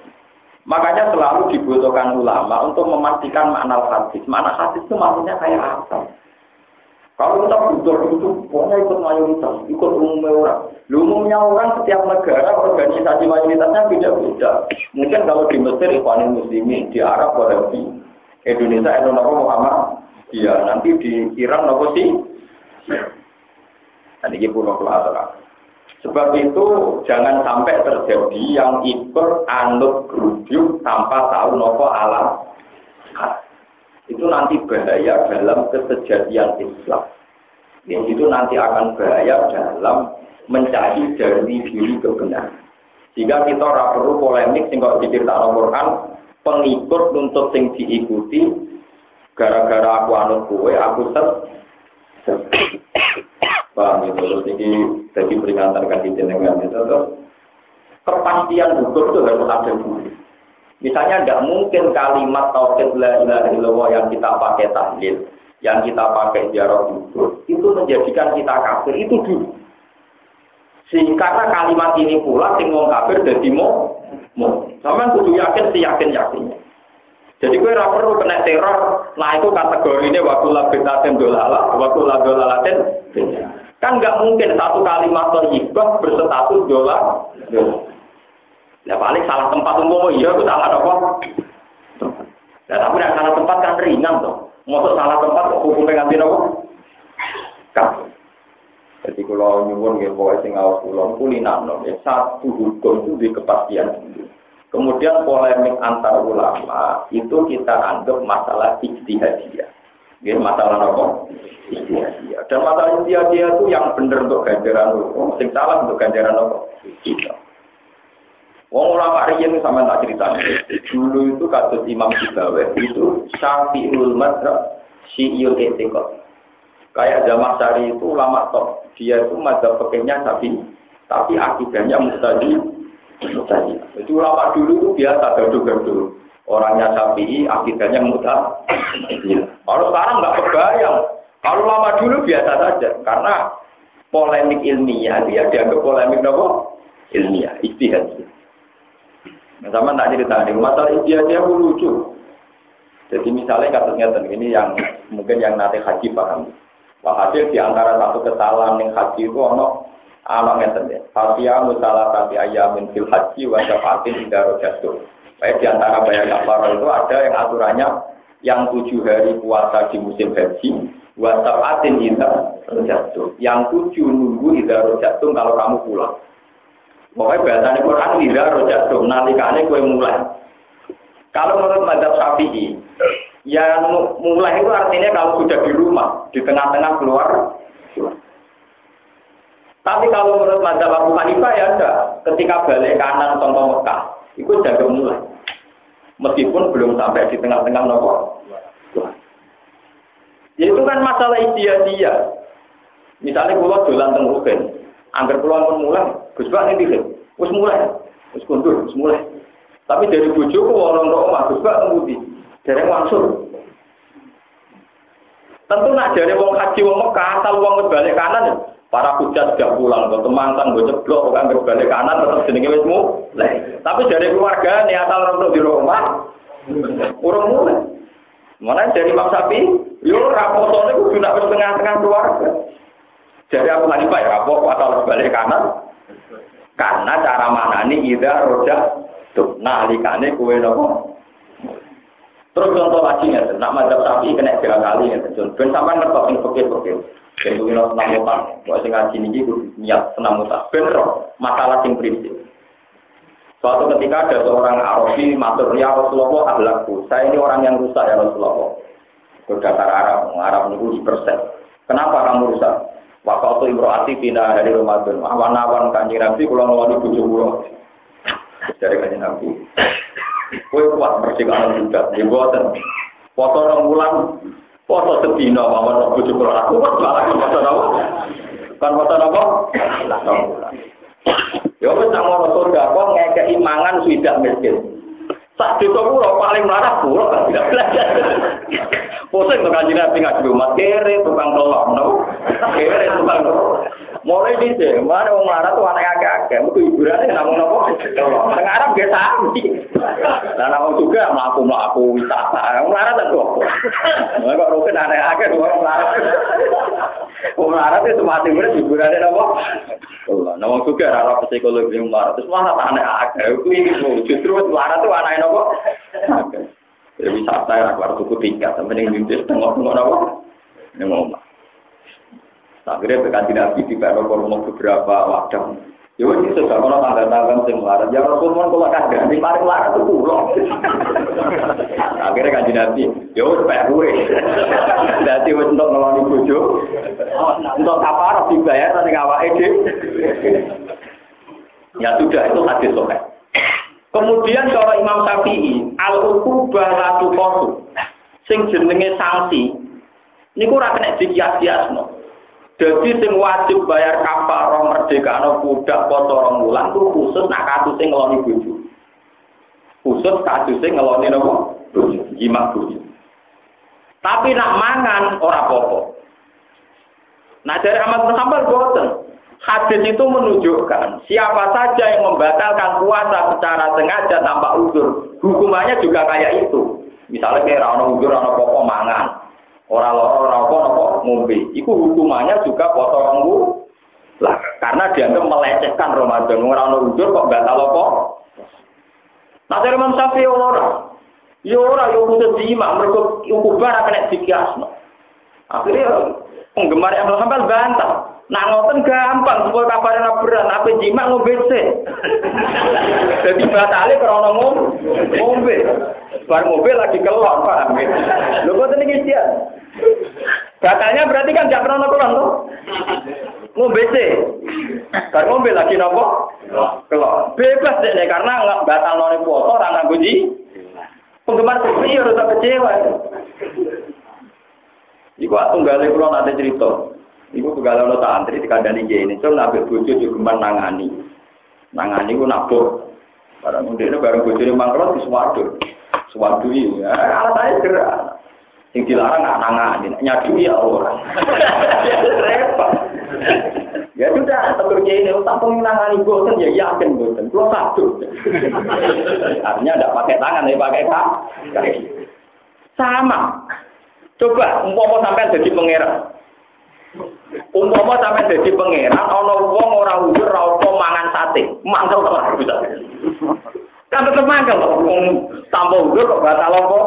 Makanya selalu dibutuhkan ulama untuk memastikan makna hadis. Makna hadis itu maksudnya kayak apa? Kalau kita butuh itu, pokoknya ikut mayoritas, ikut umumnya orang. Umumnya orang setiap negara, organisasi mayoritasnya beda-beda. Mungkin kalau di Mesir, Ikhwanul Muslimin, di Arab, Wahabi, Indonesia, Indonesia, Muhammad, ya nanti di Iran, apa sih? Dan ini pun waktu sebab itu jangan sampai terjadi yang ikut anut grup tanpa tahu nopo alam. Itu nanti bahaya dalam kesejatian Islam. Yang itu nanti akan bahaya dalam mencari dari diri kebenaran. Jika kita ora perlu polemik sing kok diceritakan Al-Qur'an, pengikut nuntut sing diikuti gara-gara aku anut kowe, aku paham itu. Terus ini jadi peringatan kasih jenengan itu terus kepastian hukum itu harus ada dulu. Misalnya tidak mungkin kalimat tauhid la ilaha illallah yang kita pakai tahlil, yang kita pakai ziarah kubur, itu menjadikan kita kafir itu dulu. Karena kalimat ini pula sing wong kafir dadi mau. Sampeyan kudu yakin yakinnya. Jadi kowe ora perlu kena teror, nah itu kategorine waktu labitaten dolalah, waktu ladolalaten. Kan enggak mungkin satu kalimat thayyibah berstatus dolar. Ya paling salah tempat umum, iya itu salah apa? Nah, tapi nek salah tempat kan ringan toh. Mosok salah tempat kok hukumnya nganti nopo? Kafir. Jadi kalau nyuwun nggih pokoke sing ngaos kula kulinano ya satu hukum itu di kepastian. Kemudian polemik antar ulama itu kita anggap masalah ijtihadiyah. Nggih masalah apa? Ijtihadiyah. Dan masalah ijtihadiyah itu yang benar untuk ganjaran hukum, sing salah untuk ganjaran apa? Kita. Wong ulama riyen sampean tak critani. Dulu itu kados Imam Sibawi itu Syafi'ul Madzhab Syi'ul I'tiqad. Kayak Zamakhsyari itu ulama top. Dia itu mazhab fikihnya Syafi'i, tapi akidahnya Mu'tazili. Itu ulama dulu itu biasa gaduh-gaduh. Orangnya Syafi'i, akidahnya Mu'tazili. Kalau sekarang nggak kebayang. Kalau ulama dulu biasa saja, karena polemik ilmiah dia dianggap polemik apa? Ilmiah, ijtihad. Nah, sama tak cerita nih, masalah ijtihad dia lucu. Jadi misalnya kasusnya ini yang mungkin yang nanti haji paham. Hasil di antara satu kesalahan yang haji itu anak ngeten ya. Fatia musalah kati ayamin fil haji wa syafatin inda rojatul. Baik di antara bayar kafarah itu ada yang aturannya yang 7 hari puasa di musim haji wa syafatin inda rojatul. Yang 7 nunggu inda rojatul kalau kamu pulang. Pokoknya bahasanya Quran inda rojatul. Nalikane kowe mulai. Kalau menurut mazhab Syafi'i ya mulai itu artinya kalau sudah di rumah, di tengah-tengah keluar. Tapi kalau menurut mazhab Abu Hanifah ya ada, ketika balik kanan contoh Mekah, itu jaga mulai. Meskipun belum sampai di tengah-tengah nopo. Ya itu kan masalah ijtihadiyah. Misalnya kula dolan teng Rugen, angger kula mun mulai, Gus Pak niki wis mulai. Wis kundur, wis mulai. Tapi dari bojoku orang tok omah Gus Pak ngemudi. Dereng langsung. Tentu nak dari wong haji wong Mekah asal wong balik kanan para hujat sudah pulang ke Temangkan gue ceblok kan berbalik kanan tetap jenenge wis mulai. Tapi dari keluarga nih asal orang di rumah urung mulai. Mana dari Imam Syafi'i yo raposone kudu nak wis tengah-tengah keluarga. Dari Abu Hanifah ya rapok asal balik kanan. Karena cara manani ida roja tuh nalikane kowe nopo. Terus contoh lagi ya, nak mazhab Syafi'i kena 3 kali ya, ben sampean ngertos sing fikih-fikih. Ben kuwi senam mutan, kok sing ngaji niki kudu niat senam mutan. Ben roh masalah sing prinsip. Suatu ketika ada seorang Arabi matur ya Rasulullah akhlakku. Saya ini orang yang rusak ya Rasulullah. Berdasar Arab niku dipersen. Kenapa kamu rusak? Waktu imro'ati pindah dari Ramadan. Awan-awan Kanjeng Nabi kula ngeloni bojo kula. Dari Kanjeng Nabi. Kowe kuat persikangan juga, ya boten. Foto 2 bulan, foto sedina mawon bojo kula. Aku kok salah foto apa? Kan foto apa? Ya wis nang ngono surga kok ngekeki mangan swidak miskin. Sak desa kula paling mlarat kula kan. Pusing to Kanjeng Nabi ngaji umat kere tukang tolong no. Kere tukang tolong. Mulai dhisik, mare wong mlarat tuh anak akeh-akeh, mesti hiburane namung napa? Tolong. Teng Arab ge sami. Lah namung juga mlaku wisata. Wong mlarat kok. Lah kok rugen anak akeh wong mlarat. Wong mlarat itu mati urip hiburane napa? Allah, namung juga ora psikologi wong mlarat. Terus malah anak akeh. Kuwi justru mlarat tuh anake napa? Akeh. Wisata ya keluar tuku tiket, sampai yang bintis tengok-tengok apa? Ini ngomong. Akhirnya berkanti Nabi di Barokah beberapa wadah. Ya ini sudah kalau tanda-tanda yang melarat. Ya Rasulullah kalau kagak di mari melarat itu pulang. Akhirnya kanji Nabi, ya supaya gue. Jadi untuk ngeloni bojo, untuk kafarah dibayar nanti ngawak ide. Ya sudah itu hadis sahih. Kemudian kalau Imam Syafi'i, al-uqubah la tuqasu. Sing jenenge sanksi niku ora kena dikias-kiasno. Dadi sing wajib bayar kafarah merdekano budak poso 2 wulan ku khusus nak kasus sing ngeloni bojo. Khusus kasus sing ngeloni napa? Bojo, jimat bojo. Tapi nak mangan ora apa-apa. Nah dari Ahmad bin Hanbal boten. Hadis itu menunjukkan siapa saja yang membatalkan puasa secara sengaja tanpa uzur, hukumannya juga kayak itu. Misalnya kayak orang uzur, orang pokok mangan, orang ngombe, itu hukumannya juga potong lah. Karena dianggap melecehkan Ramadan. Orang uzur kok batal apa? Nah dari Imam Syafi'i orang Yo ora yo khusus jima, mergo ukubar kena dikiasno. Akhirnya penggemar yang Hambal bantah. Nak ngoten gampang, supaya kabarnya berat, apa jima ngombe sih. Jadi batale krana ngombe. Bar ngombe lagi kelon, Pak. Lho kok ini dia. Batalnya berarti kan gak krana kelon to. Ngombe sih. Bar ngombe lagi napa? Kelon. Bebas deh karena enggak batalane puasa ora nganggo ji. Penggemar sepi harus kecewa. Iku tunggale kula nate cerita. Iku tunggal ana santri dikandani kiye ini, "Cung nabek bojo juga nangani." Nangani ku nabuk. Barang ndekne bareng bojone mangkrot disuwaduk. Suwadui ya alatane gerak. Sing dilarang nangani, nyadui ya ora. Repot. Ya sudah, tegur kiye ini tampung nangani boten ya yakin boten. Kulo saduk. Artinya ndak pakai tangan tapi pakai kaki. Sama. Coba umpama sampean dadi pangeran. Umpama sampe dadi pangeran ana wong ora ujur ora apa mangan sate, mangkel ora bisa. Kan tetep mangkel wong tanpa ujur kok batal apa?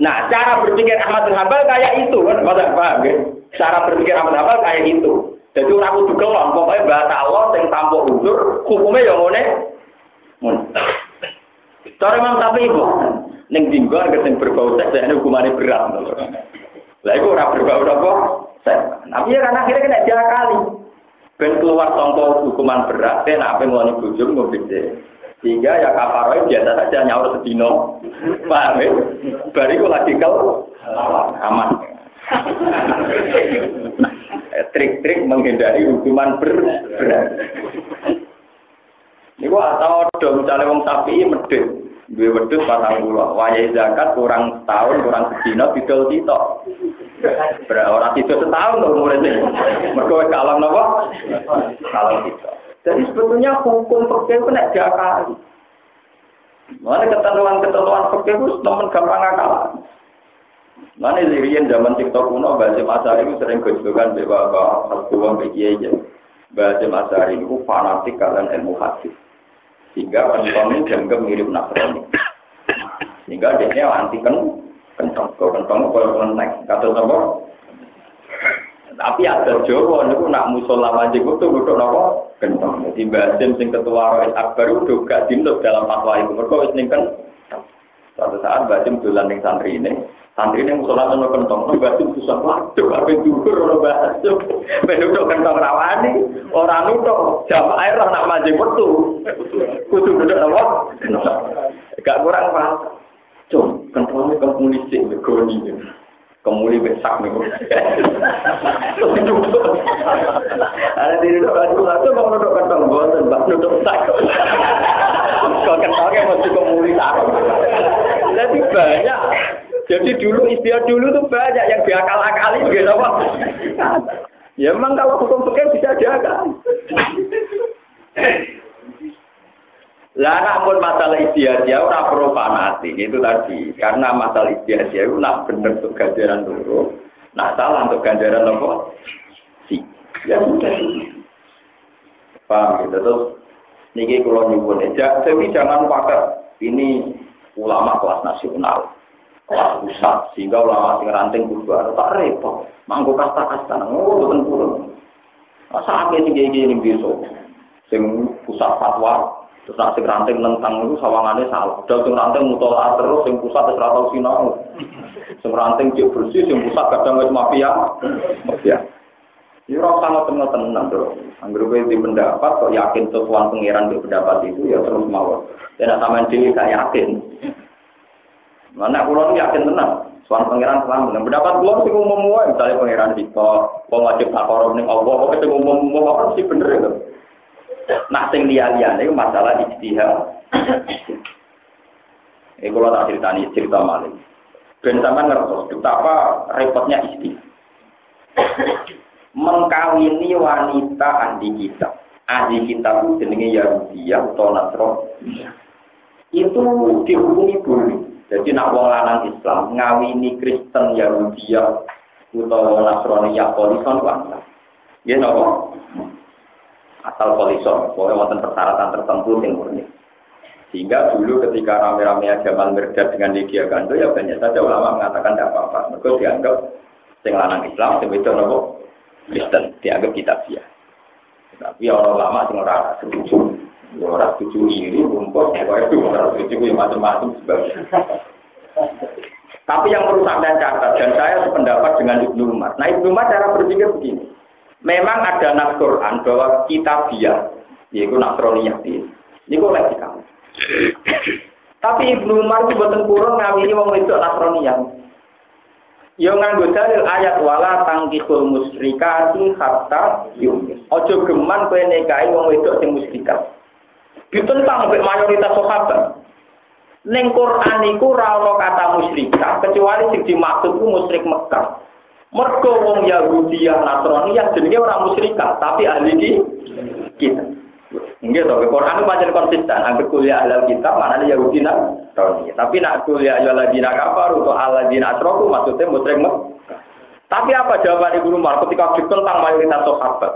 Nah, cara berpikir Ahmad bin Hanbal kayak itu kan, paham nggih? Cara berpikir Ahmad bin Hanbal kayak itu. Jadi ora kudu kelon, pokoke batal sing tanpa ujur, hukume ya ngene. Cara Imam Syafi'i iku ning dinggo sing berbau seks hukumane berat. Lah iku ora berbau apa? Tapi ya kan akhirnya kena diakali. Ben keluar contoh hukuman berat, kan apa yang mau bujum ngobise. Sehingga ya kafaroh biasa saja nyaur sedino. Paham ya? Bariku lagi kau aman. Trik-trik menghindari hukuman berat. Ini atau dong misalnya wong sapi medhit. Duwe wedhus 40. Wayahe zakat kurang setahun, kurang sedina didol sitok. Orang itu setahun loh umurnya. Mereka kalah napa? Kalah itu. Jadi sebetulnya hukum fikih itu nek diakali. Mana ketentuan fikih itu temen gampang akal. Mana dirian zaman TikTok kuno bahasa Masari itu sering gojlokan bahwa fatwa begini aja. Bahasa Masari itu fanatik kalian ilmu hadis. Sehingga orang-orang dianggap mirip Nasrani. Sehingga dia anti kentong kelenteng kata apa? Tapi ada Jawa niku nak musola wajib itu duduk napa kentong. Jadi Basim sing ketua Rois Akbar itu gak dinut dalam fatwa itu. Mergo wis ning kan suatu saat Basim dolan ning santri ini musola ono kentong. Basim susah waduh ape dukur ora Basim. Ben duduk kentong rawani ora nutuk jamaah air nak majeng metu. Kudu duduk napa? Gak kurang paham. Cung, kentongnya kemunisik begoni. Kemuli besak nih. Ada di duduk mau duduk kentong bosan, bak duduk sak. Kalau kentongnya masih kemuli tak. Jadi banyak. Jadi dulu istilah dulu tuh banyak yang diakal-akali gitu apa? Ya memang kalau hukum fikih bisa diakal. Lah namun masalah ijtihad ya ora perlu fanatik itu tadi. Karena masalah ijtihad ya nak bener untuk ganjaran dulu, nak salah untuk ganjaran apa? Si. Ya sudah. Paham gitu terus niki kula nyuwun aja, tapi jangan pakai ini ulama kelas nasional. Kelas pusat sehingga ulama sing ranting kudu tak repot. Mangko kasta-kasta ngoten purun. Asa ake sing iki besok. Sing pusat fatwa terus nak sing ranting nentang itu sawangane salah. Dal sing ranting mutolaah terus sing pusat wis ora tau sinau. Sing ranting cek bersih sing pusat kadang wis mafia. Mafia. Ya ora sama tenan to. Anggere kowe di pendapat kok yakin sesuatu pangeran di pendapat itu ya terus mawon. Dan sampean dhewe gak yakin. Mana kula yakin tenan. Soal pangeran selamat. Nah, pendapat kula sing umum wae misale pangeran dikok wong wajib takoro ning Allah kok sing umum apa sih bener itu. Nah, sing liya-liyane iku masalah ijtihad. Iku kula tak cerita malih. Ben sampean ngertos betapa repotnya ijtihad. Mengkawini wanita ahli kitab. Ahli kitab itu jenenge Yahudiyah atau Nasrani. Itu dihukumi boleh. Jadi nak wong lanang Islam ngawini Kristen Yahudiyah utawa Nasrani ya polison wae. Nggih napa? Asal polison, pokoke wonten persyaratan tertentu sing murni. Sehingga dulu ketika rame-rame Jamal Mirdad dengan Lydia Gando, ya banyak saja ulama mengatakan tidak apa-apa. Mereka dianggap sing lanang Islam, sing wedok nopo Kristen, dianggap kitabiah. Tapi orang ulama sing ora setuju. Orang setuju ini rumput, pokoknya itu orang setuju macam-macam sebagainya. Tapi yang perlu sampai catat, dan saya sependapat dengan Ibnu Umar. Nah Ibnu Umar cara berpikir begini. Memang ada nas Quran bahwa kitabiah, yaitu Nasroniyah ini koleksi kamu. Tapi Ibnu Umar itu boten purun ngawini wong wedok Nasroniyah. Yo nganggo dalil ayat wala tangkihul musyrikati hatta yu'min. Aja geman kowe nikahi wong wedok sing musyrikat. Ditentang oleh mayoritas sahabat. Ning Quran iku ora ana kata musyrikat kecuali sing dimaksud ku musyrik Mekah. Mergo wong Yahudi Nasrani jenenge ora musyrikat tapi ahli kita. Nggih to, Quran itu pancen konsisten. Angger kuliah ahlul kitab maknane Yahudi Nasrani. Tapi nak kuliah ayyuhalladzina kafaru atau alladzina asyraku maksudnya musyrik Mekah. Tapi apa jawaban Ibnu Umar ketika ditentang mayoritas sahabat?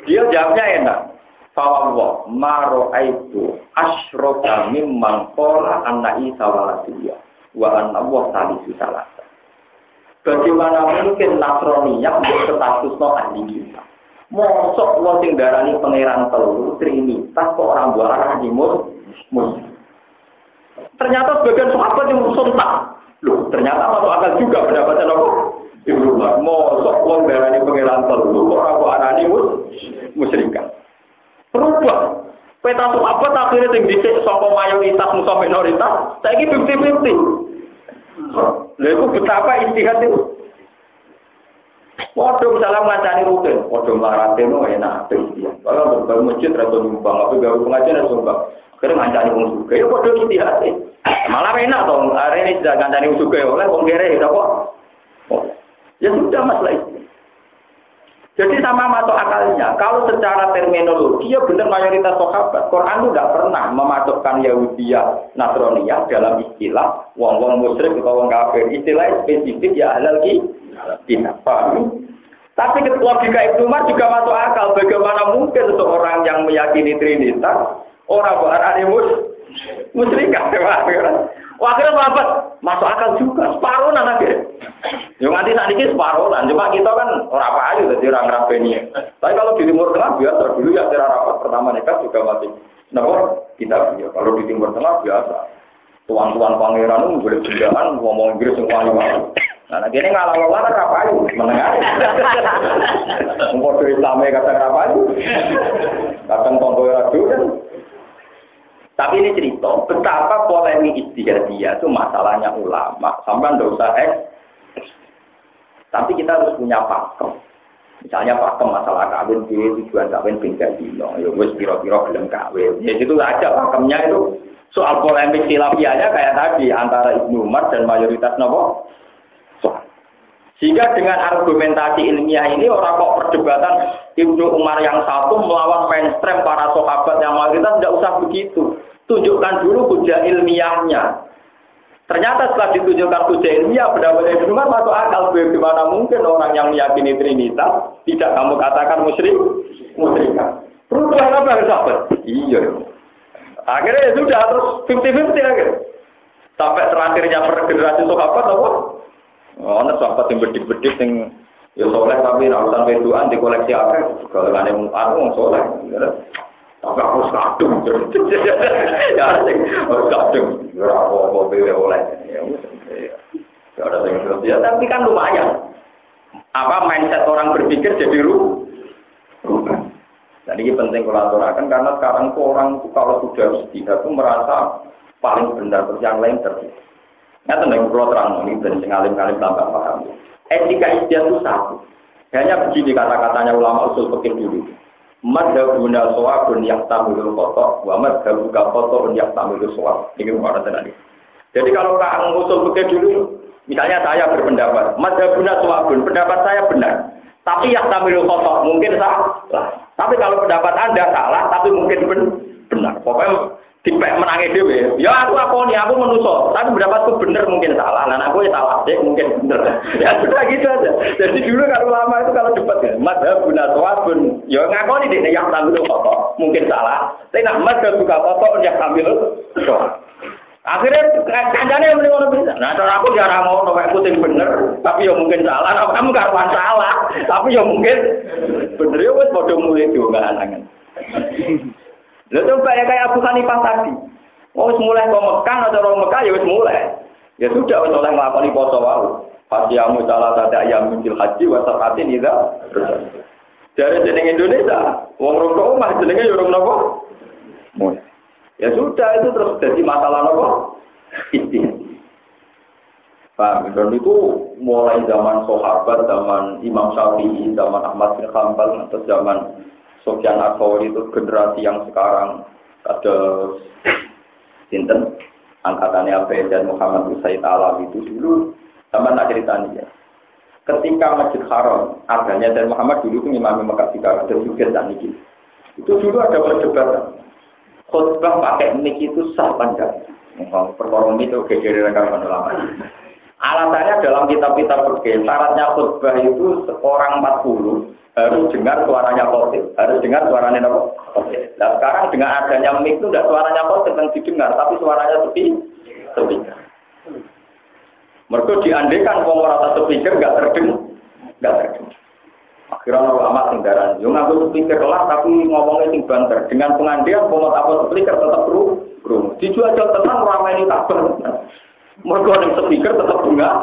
Dia jawabnya enak. Fawwah maro'aitu asyraka mimman qala anna Isa waladiyya wa anna Allah salisu salasa. Bagaimana mungkin Nasroniyah berstatusno ahli kita? Mosok wong sing darani pangeran telu trinitas kok ora mbok arani mus. Ternyata sebagian sahabat yang sontak. Loh, ternyata masuk akal juga pendapatnya apa? Ibnu Umar, mosok wong darani pangeran telu kok ora mbok arani musyrikan. Berubah. Peta sahabat akhirnya sing dhisik saka mayoritas musuh minoritas, saiki 50-50. Lha iku betapa istihad itu. Waduh misalnya ngancani rutin, waduh melaratnya itu enak. Kalau berbagai masjid rasa nyumbang, tapi gak pengajian rasa nyumbang. Akhirnya ngancani orang juga, ya waduh istihad. Malah enak dong, hari ini sudah ngancani orang juga, oleh orang kere, ya kok. Ya sudah masalah itu. Jadi sama masuk akalnya, kalau secara terminologi ya benar mayoritas sahabat. Quran itu tidak pernah memasukkan Yahudiyah, Nasroniyah dalam istilah wong-wong musyrik atau wong kafir. Istilah spesifik ya halal kitab. Tapi logika Ibnu Umar juga masuk akal. Bagaimana mungkin seseorang yang meyakini Trinitas orang berani musyrikat? Akhirnya masuk akal juga. Separuh nanti. Yang nanti saat ini separuh lah. Cuma kita kan orang payu jadi orang Rabeni. Tapi kalau di Timur Tengah biasa dulu ya secara rapat pertama nikah juga masih. Kita ya. Kalau di Timur Tengah biasa. Tuan-tuan pangeran itu boleh bendaan ngomong Inggris yang paling. Nah, ini ngalah-ngalah kan rapayu menengah. Mengkodoh Islamnya kata rapayu. Kadang tonggo radu kan. Tapi ini cerita betapa polemik ijtihadiyah itu masalahnya ulama. Sampai tidak usah Tapi kita harus punya pakem. Misalnya pakem masalah kawin tujuan kawin bingkai dino. Ya wis pira-pira gelem kawin. Ya itu aja pakemnya itu. Soal polemik khilafiyahnya kayak tadi antara Ibnu Umar dan mayoritas nopo. Sehingga dengan argumentasi ilmiah ini orang kok perdebatan Ibnu Umar yang satu melawan mainstream para sahabat yang mayoritas tidak usah begitu. Tunjukkan dulu hujah ilmiahnya. Ternyata setelah ditunjukkan hujah ilmiah, pendapat Ibnu Umar masuk akal. Bagaimana mungkin orang yang meyakini Trinitas tidak kamu katakan musyrikan? Perubahan apa sahabat? Iya. Akhirnya ya sudah terus 50-50 akhirnya. Sampai terakhirnya per generasi sahabat apa? Ana sahabat yang bedik-bedik yang ya soleh tapi rausan wedoan di koleksi akeh kalau ngene wong soleh. Tapi aku kadung. Ya sing kadung ora apa-apa dhewe oleh. Ya ada sing ya tapi kan lumayan. Apa mindset orang berpikir jadi rubah. Jadi ini penting kolaborasikan karena sekarang tuh orang itu kalau sudah istihad itu merasa paling benar terus yang lain terus. Nyata nih kalau terang ini dan ngalim-ngalim tambah paham. Etika istihad itu satu. Hanya begini kata-katanya ulama usul fikih dulu. Madhabuna shawabun yahtamilul khata' wa madhabuka khata'un yahtamilul shawab. Ini mana tadi. Jadi kalau Kang usul fikih dulu, misalnya saya berpendapat, madhabuna shawabun, pendapat saya benar. Tapi yahtamilul khata' mungkin salah. Tapi kalau pendapat Anda salah, tapi mungkin benar. Pokoknya dipek menangi dhewe. Ya aku akoni, aku menuso. Tapi pendapatku bener mungkin salah. Nah aku ya salah deh mungkin bener. Ya sudah gitu aja. Jadi dulu kalau lama itu kalau debat ya, madzhab bunatwabun. Ya ngakoni deh yang tampil kok. Mungkin salah. Tapi nak madzhab buka foto yang tampil. Akhirnya kancane yang ngono bisa. Nah cara aku jarang ngono kayak kuting bener, tapi ya mungkin salah. Nah, kamu gak salah, tapi ya mungkin bener ya wis padha mulai diongah-angan. Lha coba ya kayak Abu Hanifah tadi. Oh, wis mulai kok Mekah atau orang Mekah ya wis mulai. Ya sudah wis oleh nglakoni poso wae. Fasiyamu salah tada ayam fil haji wa saqatin idza. Dari jeneng Indonesia, wong rokok omah jenenge ya urung napa? Mulai. Ya sudah itu terus jadi masalah napa? Istihad. Paham? Dan itu mulai zaman sahabat, zaman Imam Syafi'i, zaman Ahmad bin Hanbal, atau zaman Sufyan Ats-Tsauri itu generasi yang sekarang ada sinten angkatannya Abu dan Muhammad bin Said Alawi itu dulu sama nak ceritanya ya. Ketika Masjid Haram adanya dan Muhammad dulu itu imam Mekah dan juga dan niki. Itu dulu ada perdebatan. Khutbah pakai mic itu sah enggak? Perkara itu gegere rekaman ulama. Alasannya dalam kitab-kitab fikih, syaratnya khutbah itu orang 40 harus dengar suaranya khotib, harus dengar suaranya khotib. Nah sekarang dengan adanya mic itu tidak suaranya khotib yang didengar, tapi suaranya speaker. Mereka diandekan kalau rata speaker nggak terdengar. Akhirnya ulama singgaran, yang ngaku speaker lah tapi ngomongnya sing banter. Dengan pengandian kalau apa speaker tetap berung. Dijual tenang ramai ini tak ber. Mereka yang speaker tetap dengar,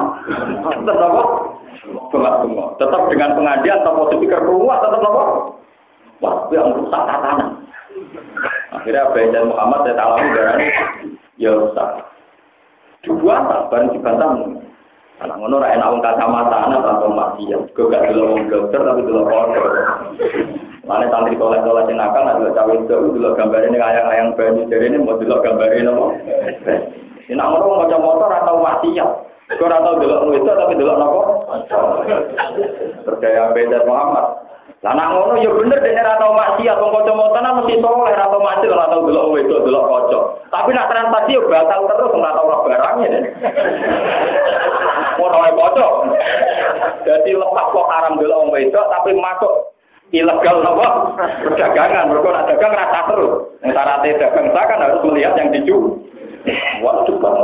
tetap dengan pengajian atau speaker keluar tetap apa? Wah, yang rusak tatanan. Akhirnya Abu dan Muhammad saya alami darahnya ya rusak. Dibuat bareng dibantah. Anak ngono ra enak wong kacamata anak atau maksiat. Kok gak delok wong dokter tapi delok foto. Mane santri tolak-tolak sing nakal nek cawe itu delok gambare ning ayang-ayang banyu jarene mau delok gambare napa. Nek ngono maca motor atau maksiat. Kok ora tau delok itu tapi delok napa? Percaya beda Muhammad. Lah nek ngono ya bener dene ora tau maksiat wong kanca motor mesti soleh ora tau maksiat ora tau delok itu delok kanca. Tapi nek transaksi yo batal terus ora tau ora barangnya. Ora kocok. Jadi lepas kok haram delok wong wedok tapi masuk ilegal napa? Perdagangan. Mergo nek dagang rasa terus. Syaratnya dagang kan harus melihat yang dijual. Wah, cepat.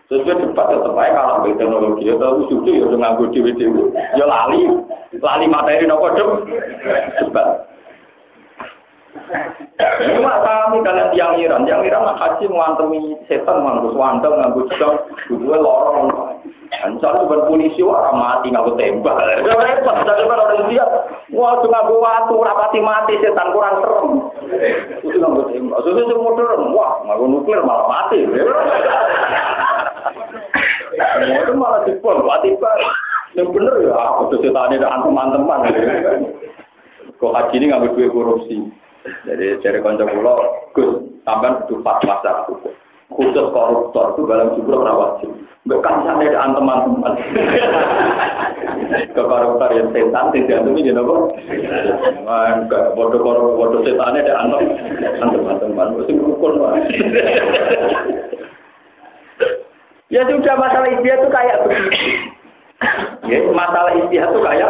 Sesuai cepat tetap aja kalah dengan teknologi. Atau susu ya udah nganggur dewe-dewe. Ya lali materi napa cepat. Cuma kami kalian yang Iran haji mengantemi setan, nganggur wandel, nganggur jam, dua lorong. Misalnya berpolisi orang mati nganggur tembak. Jadi orang dia, wah cuma watu rapati mati setan kurang serem. Itu nganggur tembak. Susu modern, wah nganggur nuklir malah mati. Itu malah dipon, tiba. Yang bener ya, aku setan ini ada teman-teman. Kok haji ini ngambil duit korupsi. Jadi dari konco pulau, Gus, sampai itu fatwa hukum. Khusus koruptor itu dalam jumlah rawatib. Bukan sampai ada teman-teman. Ke koruptor yang setan, tidak itu ini apa? Enggak, bodoh setannya ada teman-teman. Mesti ukur, Pak. Ya sudah, masalah istihad itu kayak begitu. Ya, masalah istihad itu kayak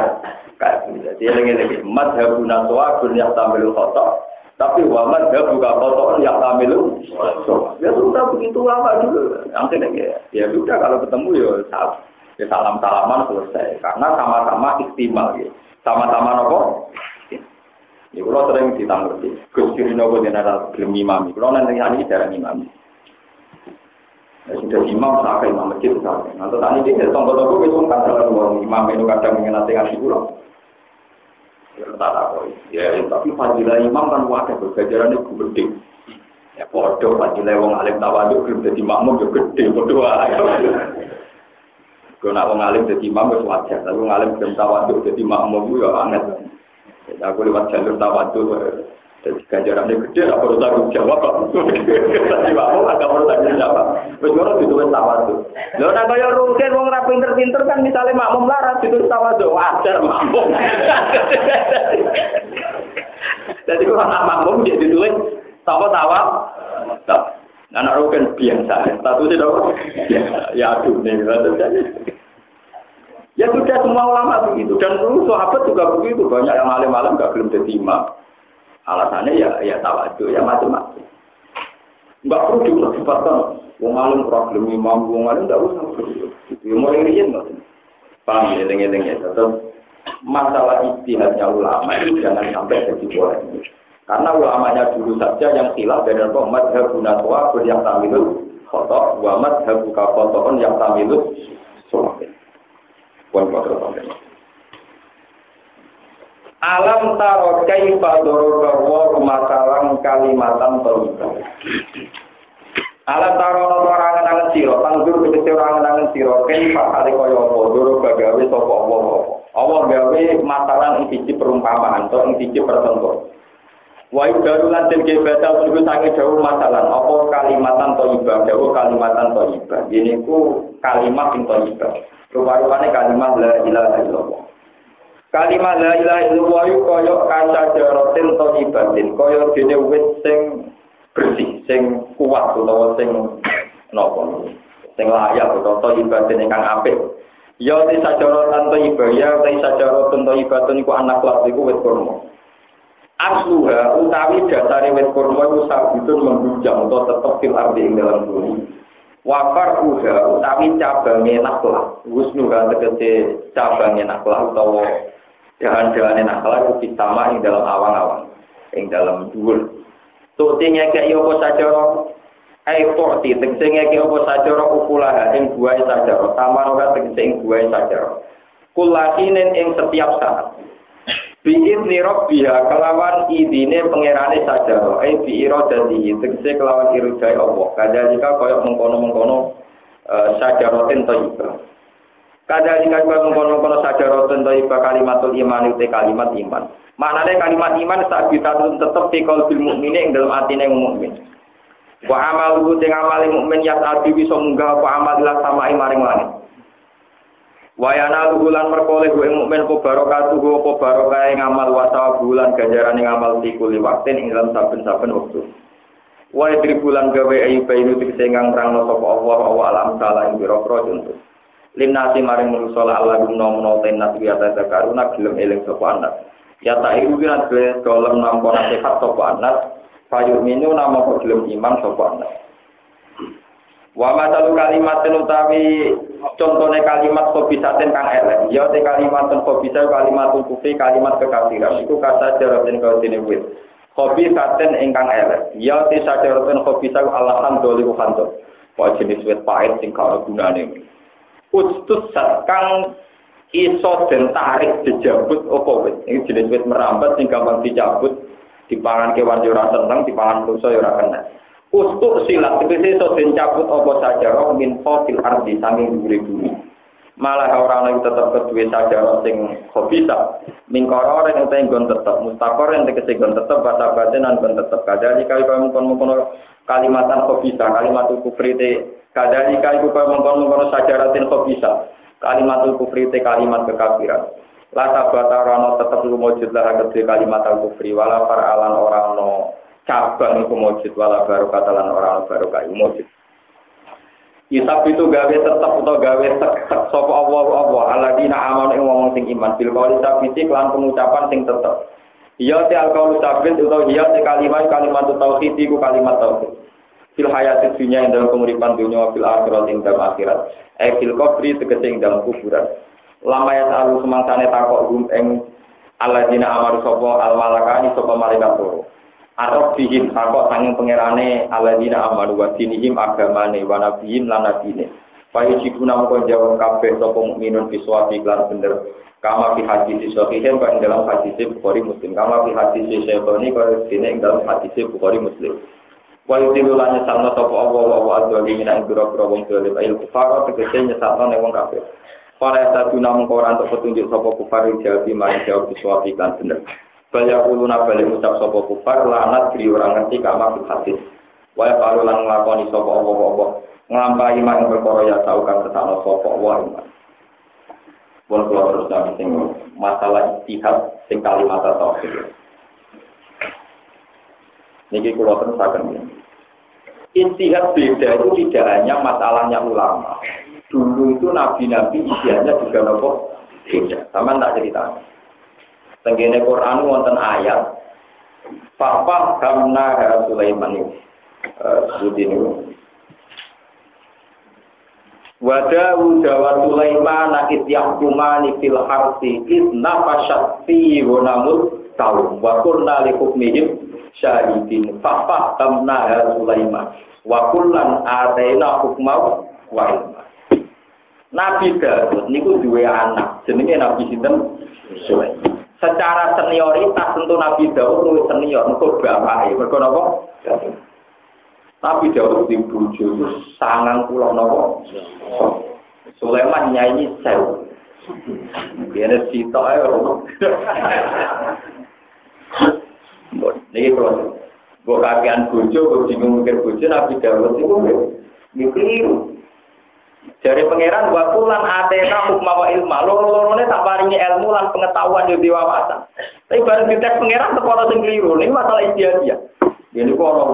begitu. Dia lagi madhabuna shawabun yahtamilul khata', tapi wa madhabuka khata'un yahtamilu shawab. Ya sudah begitu lama dulu. Nanti ya sudah kalau ketemu ya salam-salaman selesai. Karena sama-sama istimal ya. Sama-sama nopo? Ya kalau sering ditanggerti. Gus Kirino kok jenara gelem imami. Kalau nanti ini jarang imami. Sudah imam sampai imam masjid sampai. Nanti tadi dia tonggo-tonggo besungkan dalam ruang imam itu kadang mengenai ngaji pulau. Ya, tapi fadilah imam kan wadah bergajaran itu gede. Ya, bodoh fadilah wong alim tawaduk belum jadi makmum juga gede, bodoh aja. Kalau nak wong alim jadi imam itu wajar, tapi wong alim belum tawaduk jadi makmum itu ya aneh. Aku lewat jalur tawaduk. Jadi ganjarannya gede, tak perlu tanggung jawab. Tadi makmum agak perlu tanggung jawab. Terus ditulis tawaduk. Lalu nak kaya rugen wong ra pinter-pinter kan misalnya makmum larat ditulis tawaduk, wajar makmum. Jadi kalau nak makmum dia ditulis tawaduk. Anak rukun biasa, statusnya apa? Biasa. Ya aduh nih, ya sudah semua ulama begitu dan dulu sahabat juga begitu, banyak yang alim-alim nggak belum jadi imam. Alasannya ya tawadhu, ya macam-macam. Enggak perlu diperdebatkan. Wong alim problem imam, wong alim enggak usah begitu. Itu mulai riyen kok. Paham ya, dengen ya. Tetap masalah ijtihadnya ulama itu jangan sampai jadi polemik. Karena ulamanya dulu saja yang khilaf dan mazhabun natwa yang tamilul khotok, wa mazhabu ka khotokon yang tamilul shawab. Pun kontrol. Alam taro kaifa daraba masalang kalimatan thayyibah. Alam taro orang-orang sira, tandur tegese orang-orang sira kaifa ale kaya apa daraba gawe sapa apa. Allah gawe masalang ing siji perumpamaan atau ing siji percontohan. Wa idarulan den kebatal niku sange dawuh masalah apa kalimatan thayyibah, dawuh kalimatan thayyibah. Yen niku kalimat sing thayyibah. Rupa-rupane kalimat la ilaha illallah. Kalimat la ilaha illallah kaya kaca jarotin thayyibatin, kaya dene wit sing bersih, sing kuat utawa sing napa sing layak utawa thayyibatin ingkang apik. Ya te sajaratan thayyibah, ya te sajaratan thayyibatun iku anak kelas iku wit kurma. Asluha utawi dasare wit kurma iku sabitun membujang utawa tetep fil ardi ing dalam bumi. Wafar uha utawi cabange naklah. Wusnuha tegese cabange naklah utawa dahan-dahane naklah itu ditama ing dalam awang-awang, ing dalam dhuwur. Tuti ngekeki apa sajara aipoti tegese ngekeki apa sajara ukulaha ing buahe sajara. Tamara tegese ing buahe sajara. Kulakinen ing setiap saat. Bi'id ni rabbiha kelawan idine pengerane sajara bi iradati tegese kelawan iradai Allah kadalika kaya mengkono-mengkono sajaratin thayyibah kadalika kaya mengkono-mengkono sajaratin thayyibah kalimatul iman uti kalimat iman maknane kalimat iman sabitatun tetep fi qalbil mukmine ing dalem atine mukmin wa amalu sing amale mukmin ya adi bisa munggah apa amal ila samae maring langit. Wayana bulan perkoleh gue mukmin ko barokatuh ko barokah ngamal wasa bulan ganjaran ngamal tikuli waktin ing dalam saben-saben wektu. Wae tri bulan gawe ayu bayu tegese ngangrangno sapa Allah alam taala ing biro-biro contoh. Linnasi maring manusa Allah gumno tenan wiyata karuna gelem eling sapa anak. Ya tak iku kan dolem nampa nasihat sapa anak, payu minu nama gelem iman sapa anak. Wa masalu kalimatin utawi contone kalimat kobisaten kang elek ya te kalimatun kobisa kalimatun kufri kalimat kekafiran iku kasa jaraten kaudine wit kobisaten ingkang elek ya te sajaraten kobisa alhamdulillah khanto wa jenis wit pahit sing karo gunane ustus kang iso den tarik dijabut apa wit iki jenis wit merambat sing gampang dicabut dipangan kewan yo ora seneng dipangan manusa yo ora kena. Ustuk silat tegese iso dicabut apa saja roh min fil ardi sanging dhuwure bumi. Malah ora ana tetep keduwe sajarah sing khabisa. Mingkara ora ing nggon tetep mustaqor ing tegese nggon tetep basa batenan nggon tetep kadali kali mengkon-mengkon kalimatan khabisa kalimat kufri te kadali kali mengkon-mengkon sajaratin khabisa kalimat kufri te kalimat kekafiran. La sabata ora ana tetep lumujud lah kedhe kalimat kufri wala faralan ora ana cabang iku mujud wala barokatalan orang barokah mujud. Isab itu gawe tetep utawa gawe tek sapa Allah alladzina amanu ing wong sing iman bil qauli sabiti lan pengucapan sing tetep. Iya te alqaulu sabit utawa iya te kalimat tauhid iku kalimat tauhid. Fil hayatid dunya ing dalam penguripan dunya fil akhirat ing dalam akhirat. Fil qabri tegese ing dalam kuburan. Lama ya salu semangsane takok ing alladzina amanu sapa al malakani sapa malaikat loro. Arab bihim takok sanging pangerane aladina amanu wa dinihim agamane wa nabiyyin lan nabine. Payu jikuna moko jawab kabeh sapa mukminun biswabi lan bener. Kama fi hadis sahihin kok dalam hadis Bukhari Muslim. Kama fi hadis Syaibani kok dene ing dalam hadis Bukhari Muslim. Wa yutilulanya salna sapa Allah azza ing biro-biro wong dolim il kufar tegese nyesatno ning wong kafir. Para saduna mengko ora entuk petunjuk sapa kufar jawi mari jawab biswabi lan bener. Baya uluna balik ucap sapa kufar lanat diri orang ngerti kama fil hadis. Wae kalau lan nglakoni sapa apa-apa nglampahi mak perkara ya tau kang kesana sapa wae. Pun kula terus nang sing masalah ijtihad sing kalimat tauhid. Niki kula terusaken. Ijtihad beda itu tidak hanya masalahnya ulama. Dulu itu nabi-nabi ijtihadnya juga nopo beda. Sama tak cerita. Tenggene Quran wonten ayat Papa kamna Sulaiman ini. Sebutini. Wadawu dawa Sulaiman nakit yahkumani fil harsi idna fasyati wonamut taum wa kurna likukmihim syahidin Papa kamna Sulaiman wa kullan atena hukmau wa ilma. Nabi Daud niku duwe anak jenenge Nabi sinten Sulaiman. Secara senioritas tentu Nabi Daud luwih senior mergo bapake mergo napa? Nabi Daud di bojo itu 90 napa? Sulaiman nyanyi 1000. Biar sitok ae. Niki kalau mbok kakean bojo kok bingung mikir bojo Nabi Daud itu keliru. Dari pangeran waktu lan atena hukma wa ilma loro-lorone tak paringi ilmu lan pengetahuan yo diwawasan. Tapi bareng dites pangeran tepono sing keliru. Ini masalah istiadia. Jadi kok ana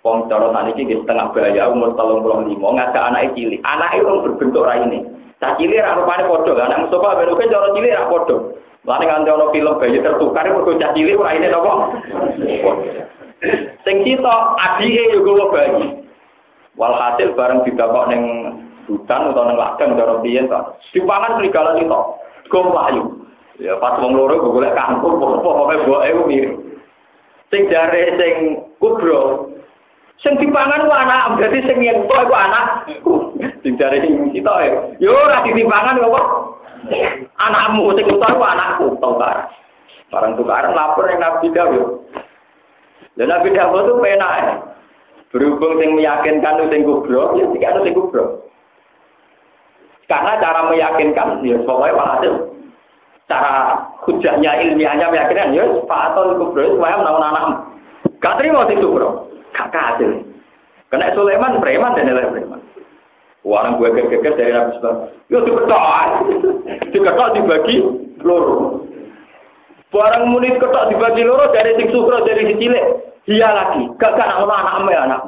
wong cara saniki nggih setengah bahaya umur 35 ngajak anake cilik. Anake wong berbentuk raine. Cah cilik ra rupane padha kan. Anak Mustafa ben oke cara cilik ra padha. Lane nganti ana film bayi tertukar mergo cah cilik raine napa? Sing sitok adike yo gowo bayi. Walhasil bareng didakok ning hutan utawa ning ladang cara piye to. Dipangan serigala itu. Gompayu. Ya pas wong loro golek kangkung pokoke boke ku mirip. Sing jare sing kubro. Sing dipangan ku anak, berarti sing yen iku anakku. Sing jare sing sitok ya. Yo ora ditimpangan kok. Anakmu sing utar ku anakku, tukar. Barang tukaran lapor ning Nabi Daud. Lah Nabi Daud itu penak. Berhubung sing meyakinkan sing kubro, ya tidak sing kubro. Karena cara meyakinkan, ya pokoknya walhasil cara hujahnya ilmiahnya meyakinkan, ya Pak Aton kubro itu supaya menawan anak. Gak terima sing kubro, gak hasil. Kena Sulaiman preman dan nilai preman. Orang gue geger dari Nabi Sulaiman. Ya diketok dibagi loro. Barang muni ketok dibagi loro dari sing sukro dari sing cilik. Dia lagi, gak ono anak-anak anak.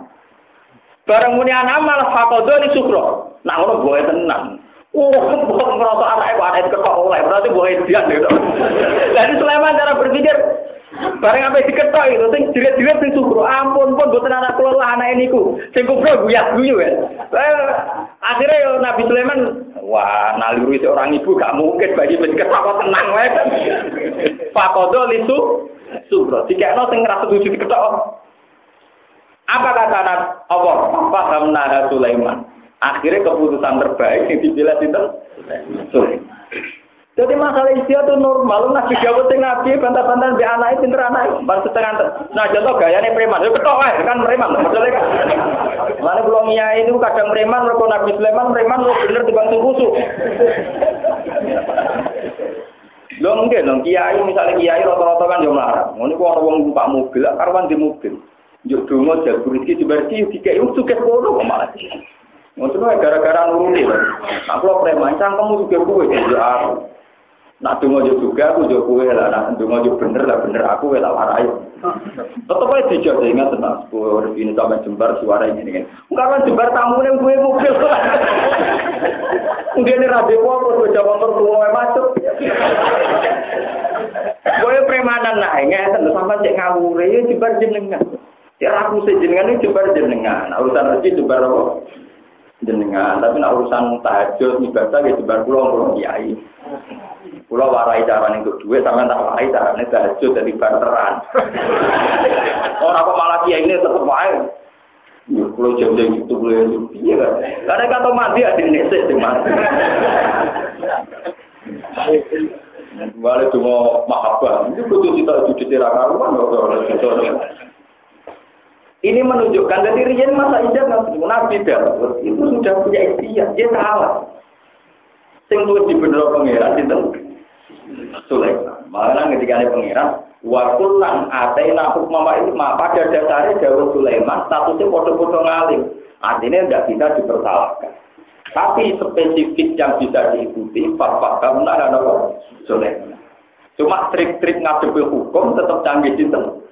Bareng muni anak malah fakodo ni sukro. Nak ngono boe tenan. Kok ngerasa anake kok anake ketok oleh, berarti boe dia gitu. Jadi Sulaiman cara berpikir bareng apa diketok itu sing jiret-jiret sing sukro. Ampun pun mboten anak kula lah anake niku. Sing kubro guyak-guyu ya. Akhirnya yo Nabi Sulaiman wah naluri seorang ibu gak mungkin bagi ketok kok tenang wae. Fakodo lisu sukro, dikekno sing ngrasa setuju diketok. Apa kata Allah? Paham Nabi Sulaiman. Akhirnya keputusan terbaik yang dipilih itu Sulaiman. Jadi masalah istiadat itu normal. Nabi Dawud sing nabi bantah-bantahan be anake pinter anake, bang setengah. Nah contoh gayane preman, yo ketok wae kan preman. Modele kan. Mane kula ngiyai itu kadang preman, mergo Nabi Sulaiman preman lu bener timbang sing kusuk. Lho mungkin dong kiai misalnya kiai rata-rata kan yo mlarang. Ngono ku ana wong numpak mobil, karwan di mobil. Yo donga jago iki diberti dikai sugih kono kok malah. Ngono gara-gara nuruti lho. Aku lho preman cangkemmu sugih kowe yo aku. Nak donga yo juga aku yo kowe lah, nak donga yo bener lah bener aku lah warai. Tetep ae dijaga ingat tenan. Kowe ini sampe jembar suara ini kan. Karwan jembar tamune kowe mobil. Ngene ra depo kok jawab mertua macet. Kowe premanan lah ngeten sampe cek ngawure yo jembar jenengan. Ya aku sejenengan iki jembar jenengan. Urusan rezeki jembar apa? Jenengan, tapi nek urusan tahajud ibadah ya jembar kula kiai. Kula warai carane untuk duit sampean tak warai carane tahajud dadi barteran. Ora kok malah kiai ini tetep wae. Yo kula jam-jam itu boleh piye kan. Karena kata mandi ade nesek sing mati. Wale cuma mahabbah. Itu kudu kita jujur karuan kok. Ini menunjukkan dari riyen masa ijab Nabi Daud itu sudah punya ikhtiar, dia salah. Sing luwih dibener pangeran sinten? Sulaiman. Malah ketika ada pangeran, wa kullan ataina hukma wa ilma, pada dasarnya Daud Sulaiman statusnya padha-padha ngalim. Artinya tidak bisa dipersalahkan. Tapi spesifik yang bisa diikuti Bapak Kamna dan Sulaiman. Cuma trik-trik ngadepi hukum tetap canggih sinten?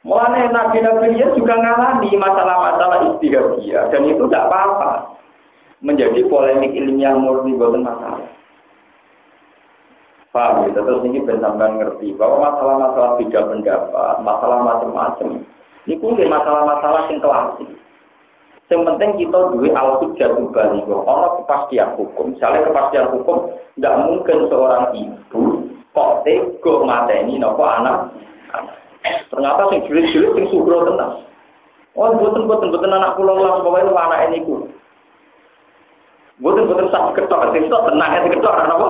Mulanya nabi-nabi dia juga ngalami masalah-masalah istihadiyah dan itu tidak apa-apa. Menjadi polemik ilmiah murni bukan masalah. Paham ya? Terus ini benar-benar ngerti bahwa masalah-masalah beda pendapat, masalah macam-macam. Ini mungkin masalah-masalah yang klasik. Yang penting kita duwe al-hujjatul baligh. Ono kepastian hukum. Misalnya kepastian hukum tidak mungkin seorang ibu kok tega mateni napa anak. Ternyata sing julid-julid sing sugro tenan. Oh, boten anak kula lah pokoke anake niku. Boten sak ketok tenang ketok napa?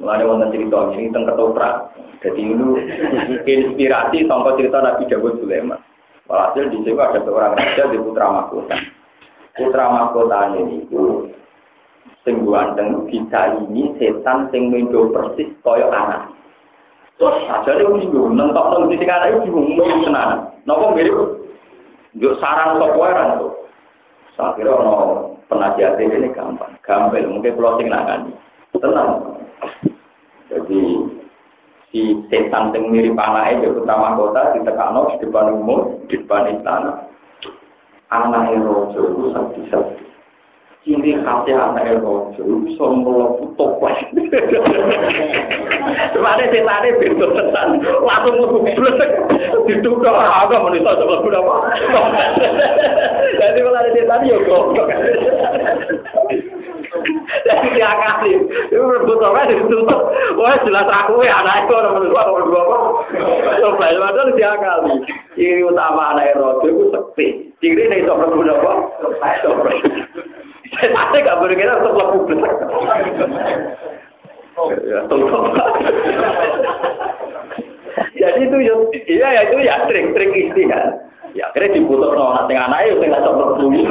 Mulane wonten cerita ini teng ketoprak. Jadi itu inspirasi sangka cerita Nabi Dawud Sulaiman. Walhasil di situ ada seorang raja di putra mahkota. Putra mahkota ini itu sing ganteng bisa ini setan sing mendo persis kaya anak. Terus ajare bingung nentok sing anak iki bingung tenan. Napa mirip yo sarang sapa wae ra to. Sakira ono penasihat ini gampang. Gampang mungkin kula sing nakani. Tenang. Jadi si setan yang mirip anaknya di utama kota ditekakno di depan umum, di depan istana. Anaknya rojo itu sakti-sakti. Ciri khasnya anaknya rojo itu bisa melepuh toples. Sebenarnya setannya bentuk setan, langsung ngebublek. Diduga agak menisa sama berapa. Jadi kalau ada setan ya goblok. Jadi dia kali, itu berbutoknya ditutup. Wah jelas aku ya anak itu orang menurut aku apa? Coba padahal dia kali. Ciri utama anak erotik itu sekti. Ciri ini itu berbeda apa? Saya nggak berkira untuk lebih besar. Ya tutup. Jadi itu ya itu ya trik istilah. Ya akhirnya diputus orang tengah anak itu nggak sok berbunyi.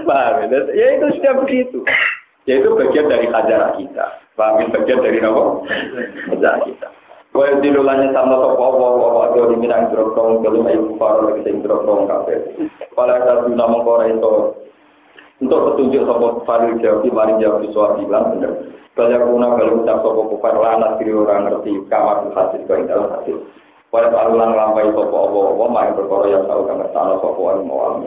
Paham ya? Ya itu sudah begitu. Ya itu bagian dari ajaran kita. Paham? Bagian dari apa? Ajaran kita. Kau yang dilulanya sama sopo-sopo itu diminang jerotong belum ayu kufar lagi sing jerotong kafe. Kalau ada guna mengkora itu untuk petunjuk sopo kufar jauh mari jauh suatu bilang benar. Banyak guna kalau ucap sopo kufar lana diri orang ngerti kamar hadis kau dalam hadis. Kalau alulan lampai sopo main perkara yang tahu kamar tanah sopo mau